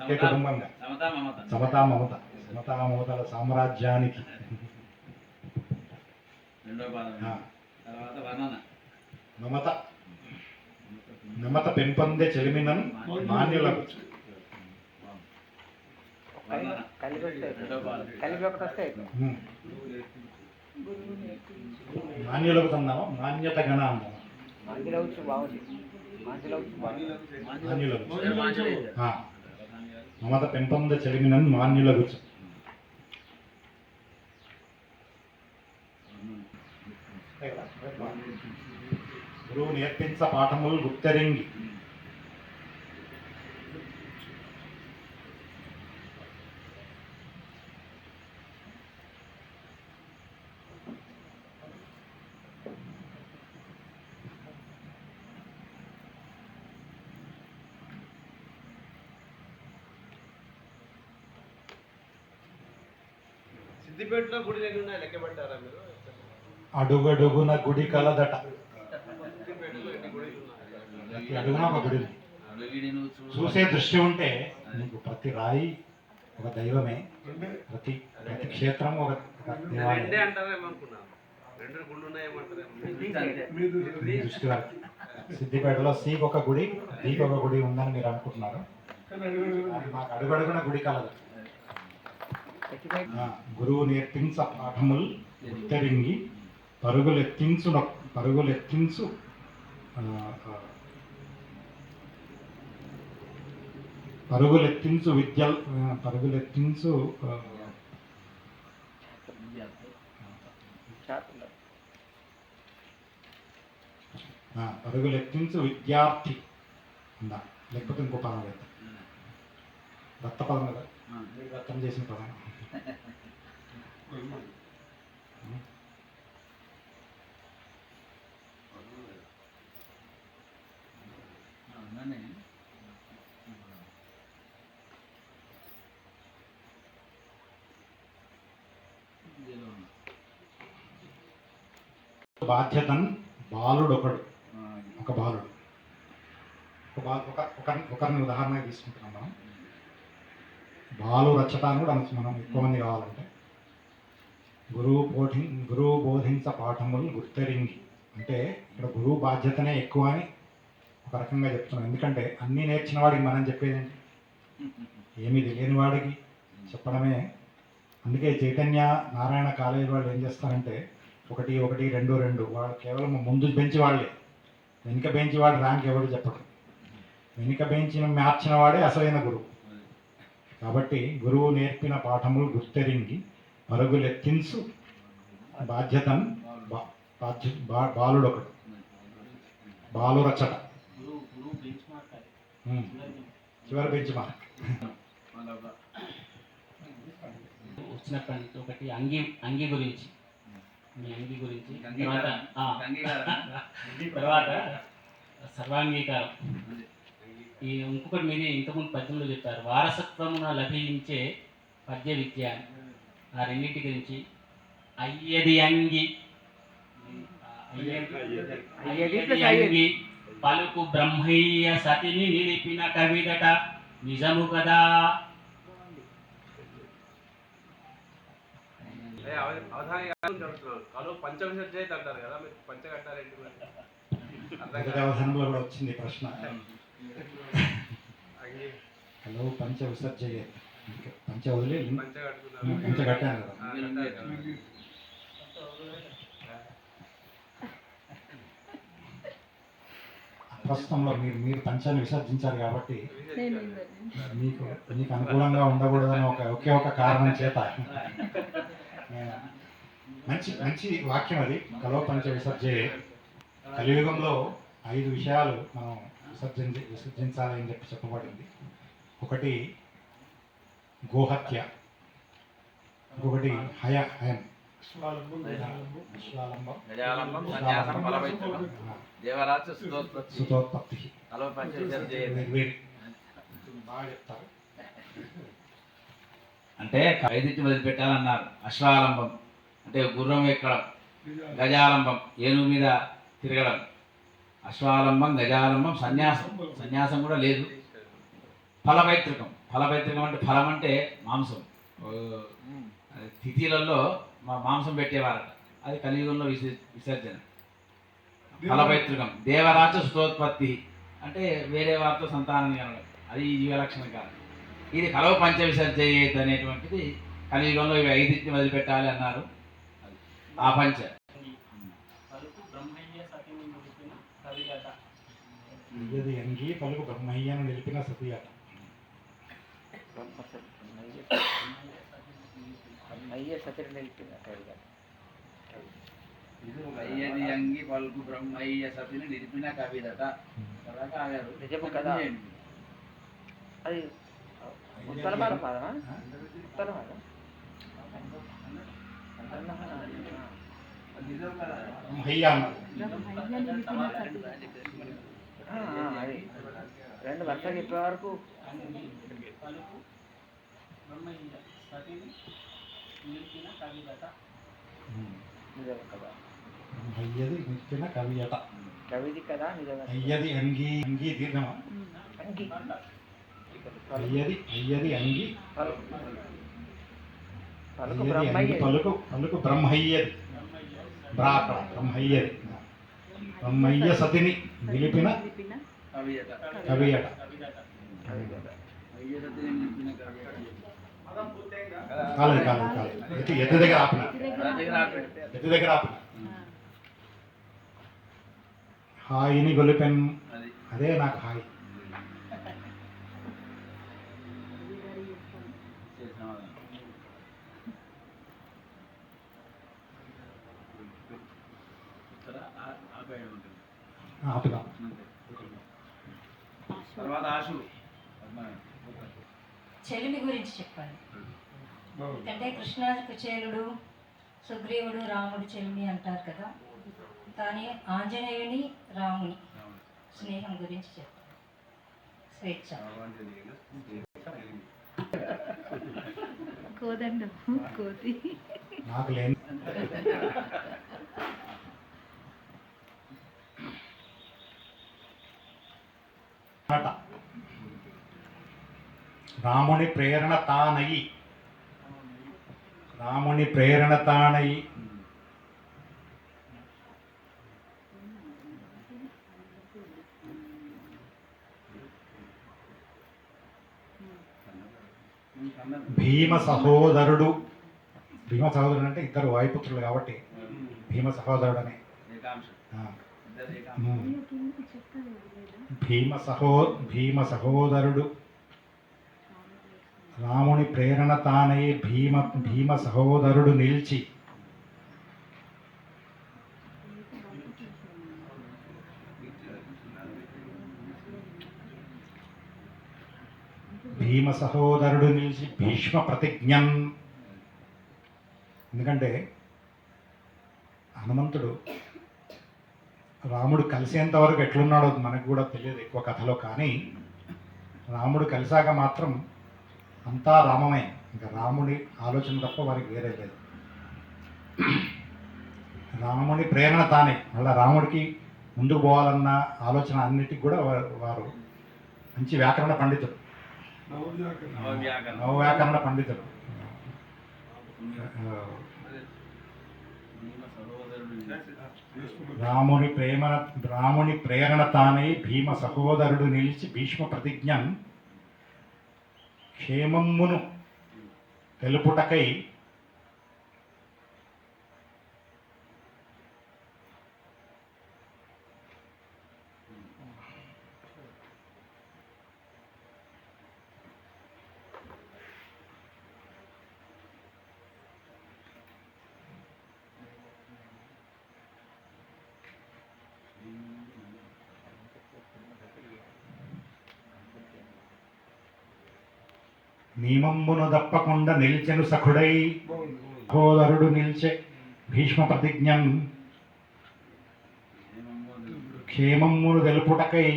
ఒకే కుటుంబంగా సమతా మమతల సామ్రాజ్యానికి. మమత పెంపొందే చెలిమినన్ మాన్యులకు. మాన్యులకు తన్నావా మాన్యత గణ అన్నావా? మమత పెంపొంద చెలిమినన్ మాన్యులకు. గురువు నేర్పించ పాఠములు గుప్తరింగి. సిద్దిపేటలో గుడి ఎన్ని ఉన్నాయి లెక్క పెట్టారా మీరు? అడుగడుగున గుడి కలదట. ప్రతి అడుగున ఒక గుడి. చూసే దృష్టి ఉంటే నీకు ప్రతి రాయి ఒక దైవమే, ప్రతి క్షేత్రం ఒక దేవాలయం. దృష్టి వరకు సిద్దిపేటలో సీకి ఒక గుడి, డీకి ఒక గుడి ఉందని మీరు అనుకుంటున్నారు. మాకు అడుగడుగున గుడి కలదు. గురువు నేర్పించ పాఠములు ఉత్తరింగి పరుగులెత్తించు విద్యార్థి ఉందా, లేకపోతే ఇంకో పదం లేదు. దత్త పదం కదా, దత్తం చేసిన పదం. బాధ్యతన్ బాలుడొకడు, ఒక బాలుడు. ఒకరిని ఉదాహరణగా తీసుకుంటున్నాం మనం. బాలు రచటాన్ని కూడా మనం ఎక్కువ మంది కావాలంటే గురువు బోధించ పాఠములు గుర్తెరింగి. అంటే ఇక్కడ గురువు బాధ్యతనే ఎక్కువ అని ఒక రకంగా చెప్తున్నాం. ఎందుకంటే అన్నీ నేర్చిన వాడికి మనం చెప్పేదేంటి? ఏమీ తెలియని వాడికి చెప్పడమే. అందుకే చైతన్య నారాయణ కాలేజీ వాళ్ళు ఏం చేస్తారంటే 1, 1, 2, 2 వాళ్ళు కేవలం ముందు బెంచ్ వాళ్ళే. వెనుక బెంచ్ వాడు ర్యాంక్ ఎవరు చెప్పడం. వెనుక బెంచ్ని మార్చిన వాడే అసలైన గురువు. కాబట్టి గురువు నేర్పిన పాఠములు గుర్తెరింగి పరుగులెత్తించు బాధ్యతను బాలుడొకడు, బాలు రచట. చివరి బెంచ్ మార్క్. వచ్చినప్పటి నుంచి ఒకటి అంగి గురించి, మీ అంగి గురించి, తర్వాత సర్వాంగీకారం. ఈ ఇంకొకటి మీరు ఇంతకుముందు పద్యంలో చెప్పారు, వారసత్వమున లభించే పద్య విద్య అని. ఆ రెండింటి గురించి అయ్యది అంగి అంగి పలుకు బ్రహ్మయ్య సతిని నిలిపిన కవిదట నిజము కదా. అవధాని చదువుతున్నాను. కలువ పంచవిసర్జయిత అంటారు కదా, మీరు పంచ కట్టారేంటి మరి? అర్థం కాదు. అవధానంలో కూడా వచ్చింది ప్రశ్న. అంగి హలో పంచ విసర్జయ పంచ వదిలి పంచ కట్టుకున్నారు. పంచ కట్టాను కదా. కట్టారు. ప్రస్తుతంలో మీరు పంచాన్ని విసర్జించారు కాబట్టి నేను మీకు మీకు అనుకూలంగా ఉండకూడదని ఒకే ఒక కారణం చేత మంచి మంచి వాక్యం అది. కలో పంచ విసర్జే. కలియుగంలో 5 విషయాలు మనం విసర్జించాలి అని చెప్పబడింది. ఒకటి గోహత్య, ఇంకొకటి హయం, గజాలంబం సన్యాసం ఫలవైద్యం దేవరాజ సుతోత్పత్తి. కలువ పంచవిసర్జయిత. బాగా చెప్తారు. అంటే ఐదింటి వదిలిపెట్టాలన్నారు. అశ్వాలంబం అంటే గుర్రం ఎక్కడం, గజాలంబం ఏనుగు మీద తిరగడం, అశ్వాలంబం, గజాలంబం, సన్యాసం కూడా లేదు. ఫలపైతృకం అంటే ఫలం అంటే మాంసం. తిథిలలో మాంసం పెట్టేవారట, అది కలియుగంలో విసర్జన. ఫలపైతృకం. దేవరాజ సుతోత్పత్తి అంటే వేరే వారితో సంతానం కలగడం, అది జీవలక్షణం కాదు. ఇది కలవ పంచ విసర్జయేత్ అనేటువంటిది కలియుగంలో ఇవి 5 వదిలిపెట్టాలి అన్నారు. ఆ పంచ పలుకు బ్రహ్మయ్య సతిని నిలిపిన కవిదట. ఇయ్యది అంగి పలుకు బ్రహ్మయ్యను నిలిపిన సతి అట. అయ్యే సతిని నిలిపిన కవిదట. అయ్యది అంగి పలుకు బ్రహ్మయ్య సతిని నిలిపిన కవిదట. తర్వాత ఆగారు. నిజము కదా. అది ఉత్తరమాన పాదమా? ఉత్తరమాన బ్రహ్మయ్య అన్నారు. అది 2 వరుసగా ఇప్పటి వరకు పలుకు బ్రహ్మయ్య సతిని నిలిపిన కవిదట. నిజము కదా. అయ్యది నిలిపిన కవి అట. కవిది కదా నిజమే. అయ్యది అంగి దీర్ఘమా? అంగి అయ్యది అంగి పలుకు పలుకు బ్రహ్మయ్యది. బ్రహ్మయ్యది. బ్రహ్మయ్య సతిని నిలిపిన కవి అట. కాలేదు. ఎత్తి దగ్గర ఆపిన. హాయిని గొలిపెన్. అదే నాకు హాయి. ఆపిన. తర్వాత ఆశు చెలిమి గురించి చెప్పండి. ఎందుకంటే కృష్ణ కుచేలుడు, సుగ్రీవుడు రాముడు చెలిమి అంటారు కదా, కానీ ఆంజనేయుని రాముని స్నేహం గురించి చెప్పండి. స్వేచ్ఛ. కోదండం కోతి నాకు లేని రాముని ప్రేరణ తానయి. భీమ సహోదరుడు అంటే ఇద్దరు వాయుపుత్రులు కాబట్టి భీమ సహోదరుడు అని. భీమ సహోదరుడు రాముని ప్రేరణ తానై భీమ సహోదరుడు నిలిచి భీష్మ ప్రతిజ్ఞన్. ఎందుకంటే హనుమంతుడు రాముడు కలిసేంత వరకు ఎట్లున్నాడో మనకు కూడా తెలియదు ఎక్కువ కథలో, కానీ రాముడు కలిసాక మాత్రం అంతా రామమే, ఇంకా రాముడి ఆలోచన తప్ప వారికి వేరే లేదు. రాముడి ప్రేరణ తానే, మళ్ళీ రాముడికి ముందుకు పోవాలన్న ఆలోచన అన్నిటికి కూడా వారు మంచి వ్యాకరణ పండితుడు, నవవ్యాకరణ పండితుడు. రాముని ప్రేరణ తానై భీమ సహోదరుడు నిలిచి భీష్మ ప్రతిజ్ఞం క్షేమమ్మును తెలుపుటకై నియమమ్మును దప్పకుండా నిలిచెను సఖుడై సహోదరుడు నిల్చే భీష్మ ప్రతిజ్ఞం క్షేమమ్మును తెలుపుటకై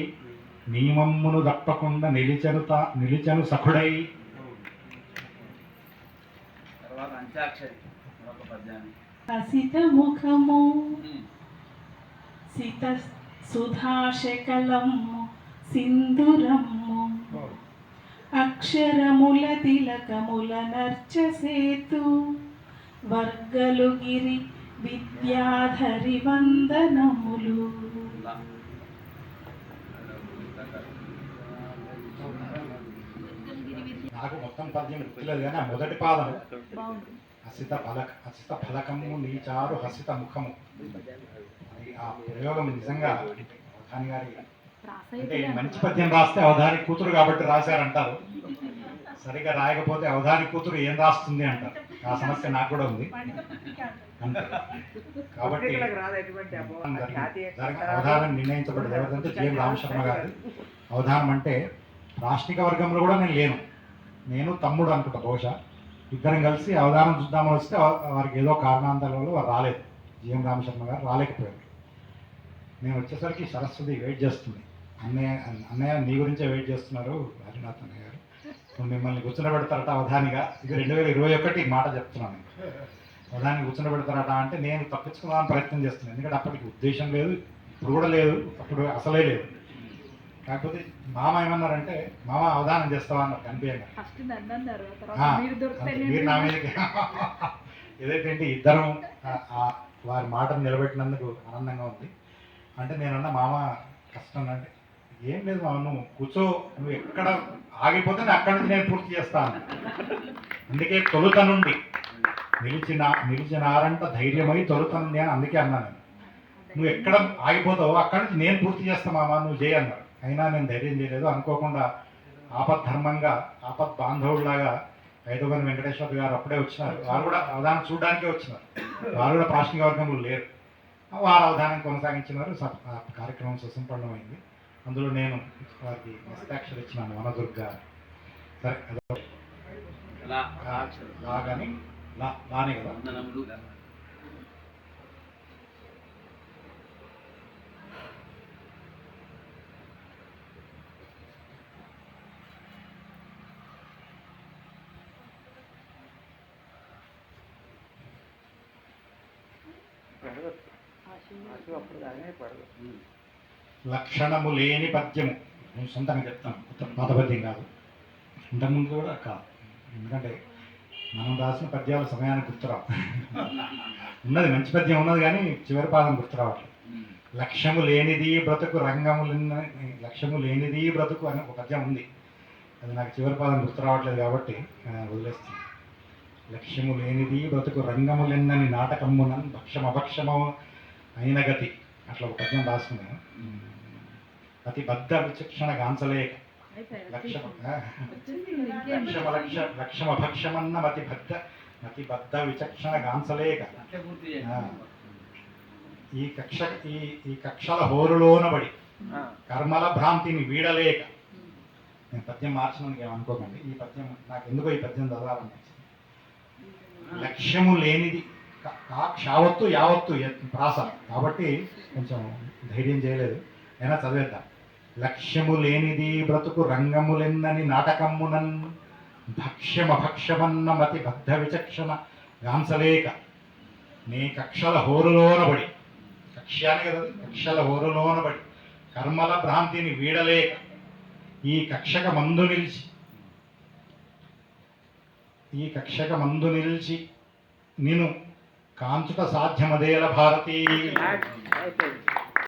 నియమమ్మును దప్పకుండా నిలిచెను సఖుడై. తర్వాత అంత్యాక్షరి మరొక పద్యాన్ని. హసిత ముఖము సిత సుధాశకలము సింధురమ్ము అక్షరముల తిలకముల నర్చసేతు వర్గలు గిరి విద్యాధరి వందనములు. నాకు మొత్తం పద్యం గుర్తులేదు కానీ ఆ మొదటి పాదం హసిత ఫలకము నీచారు హసిత ముఖము, ఆ ప్రయోగం నిజంగా అవధాని గారి, అంటే మంచి పద్యం రాస్తే అవధాని కూతురు కాబట్టి రాశారంటారు, సరిగా రాయకపోతే అవధాని కూతురు ఏం రాస్తుంది అంటారు. ఆ సమస్య నాకు కూడా ఉంది అంతే. కాబట్టి అవధానం నిర్ణయించబడ్డది ఎవరిదంటే జిఎం రామశర్మ గారు. అవధానం అంటే రాష్ట్రీయ వర్గంలో కూడా నేను లేను, నేను తమ్ముడు అనుకుంటా, బహుశా ఇద్దరం కలిసి అవధానం చూద్దామని వస్తే వారికి ఏదో కారణాంతరాల వల్ల వారు రాలేదు, జిఎం రామశర్మ గారు రాలేకపోయారు. నేను వచ్చేసరికి సరస్వతి వెయిట్ చేస్తుంది, అన్నయ్య నీ గురించే వెయిట్ చేస్తున్నారు హరినాథ్ అన్నయ్య గారు, మిమ్మల్ని కూర్చునబెడతారట అవధానిగా. ఇది 2021 మాట చెప్తున్నాను. అవధాని కూర్చునబెడతారట అంటే నేను తప్పించుకోవాలని ప్రయత్నం చేస్తున్నాను, ఎందుకంటే అప్పటికి ఉద్దేశం లేదు, ఇప్పుడు కూడా లేదు, అప్పుడు అసలే లేదు. కాకపోతే మామ ఏమన్నారంటే మామ అవధానం చేస్తావా అన్నారు కనిపించగా. మీరు నా మీదకి ఏదైతే ఇద్దరం వారి మాటను నిలబెట్టినందుకు ఆనందంగా ఉంది. అంటే నేనన్నా మామ కష్టం అంటే ఏం లేదు మామ, నువ్వు కూర్చో, నువ్వు ఎక్కడ ఆగిపోతే నేను అక్కడి నుంచి నేను పూర్తి చేస్తాను. అందుకే తొలుత నుండి నిలిచినారంట ధైర్యమై తొలుత నుండి అని అందుకే అన్నాను. నువ్వు ఎక్కడ ఆగిపోతావో అక్కడి నుంచి నేను పూర్తి చేస్తా మామ, నువ్వు చేయన్నారు. అయినా నేను ధైర్యం చేయలేదు. అనుకోకుండా ఆపద్ధర్మంగా ఆపద్ బాంధవుడిలాగా ఐదుగురు వెంకటేశ్వర గారు అప్పుడే వచ్చినారు. వారు కూడా అవధానం చూడడానికే వచ్చినారు, వారు కూడా ప్రాశ్నిక వర్గంలో లేరు. వారు అవధానం కొనసాగించినారు. కార్యక్రమం సుసంపన్నమైంది. అందులో నేను వారికి హస్తాక్షరం ఇచ్చినాను వనదుర్గ. సరే లాగాని లానే కదా. లక్షణము లేని పద్యము, నేను సొంతంగా చెప్తాను, పాత పద్యం కాదు, ఇంతకుముందు కూడా కాదు. ఎందుకంటే మనం రాసిన పద్యాలు సమయానికి గుర్తురావు. ఉన్నది మంచి పద్యం ఉన్నది కానీ చివరి పాదం గుర్తురావట్లేదు. లక్ష్యము లేనిది బ్రతుకు లక్ష్యము లేనిది బ్రతుకు అనే ఒక పద్యం ఉంది, అది నాకు చివరి పాదం గుర్తురావట్లేదు కాబట్టి వదిలేస్తాను. లక్ష్యము లేనిది బ్రతుకు రంగములెన్నని నాటకమునన్ భక్షమభక్షము అయిన గతి, అట్లా ఒక పద్యం రాసుకున్నాను. అతి బద్ధ విచక్షణ గాంచలేక లక్ష్యమభక్షమన్న మతి బద్ధ విచక్షణ గాంచలేక ఈ కక్షల హోరులోనబడి కర్మల భ్రాంతిని వీడలేక. నేను పద్యం మార్చడానికి ఏమనుకోకండి, ఈ పద్యం నాకు ఎందుకో ఈ పద్యం చదవాలనిపించింది. లక్ష్యము లేనిది క్షావత్తు యావత్తు ప్రాస కాబట్టి కొంచెం ధైర్యం చేయలేదు, అయినా చదివేద్దాం. లక్ష్యము లేనిది బ్రతుకు రంగములెన్నని నాటకమ్మునన్ భక్ష్యమభక్ష్యమన్న మతి బద్ధ విచక్షణ గాంసలేక నీ కక్షల హోరులోనబడి, కక్ష్యాన్ని కదా, కక్షల హోరులోనబడి కర్మల భ్రాంతిని వీడలేక ఈ కక్షక మందు నిలిచి నిన్ను కాంచుట సాధ్యమదేల భారతీ.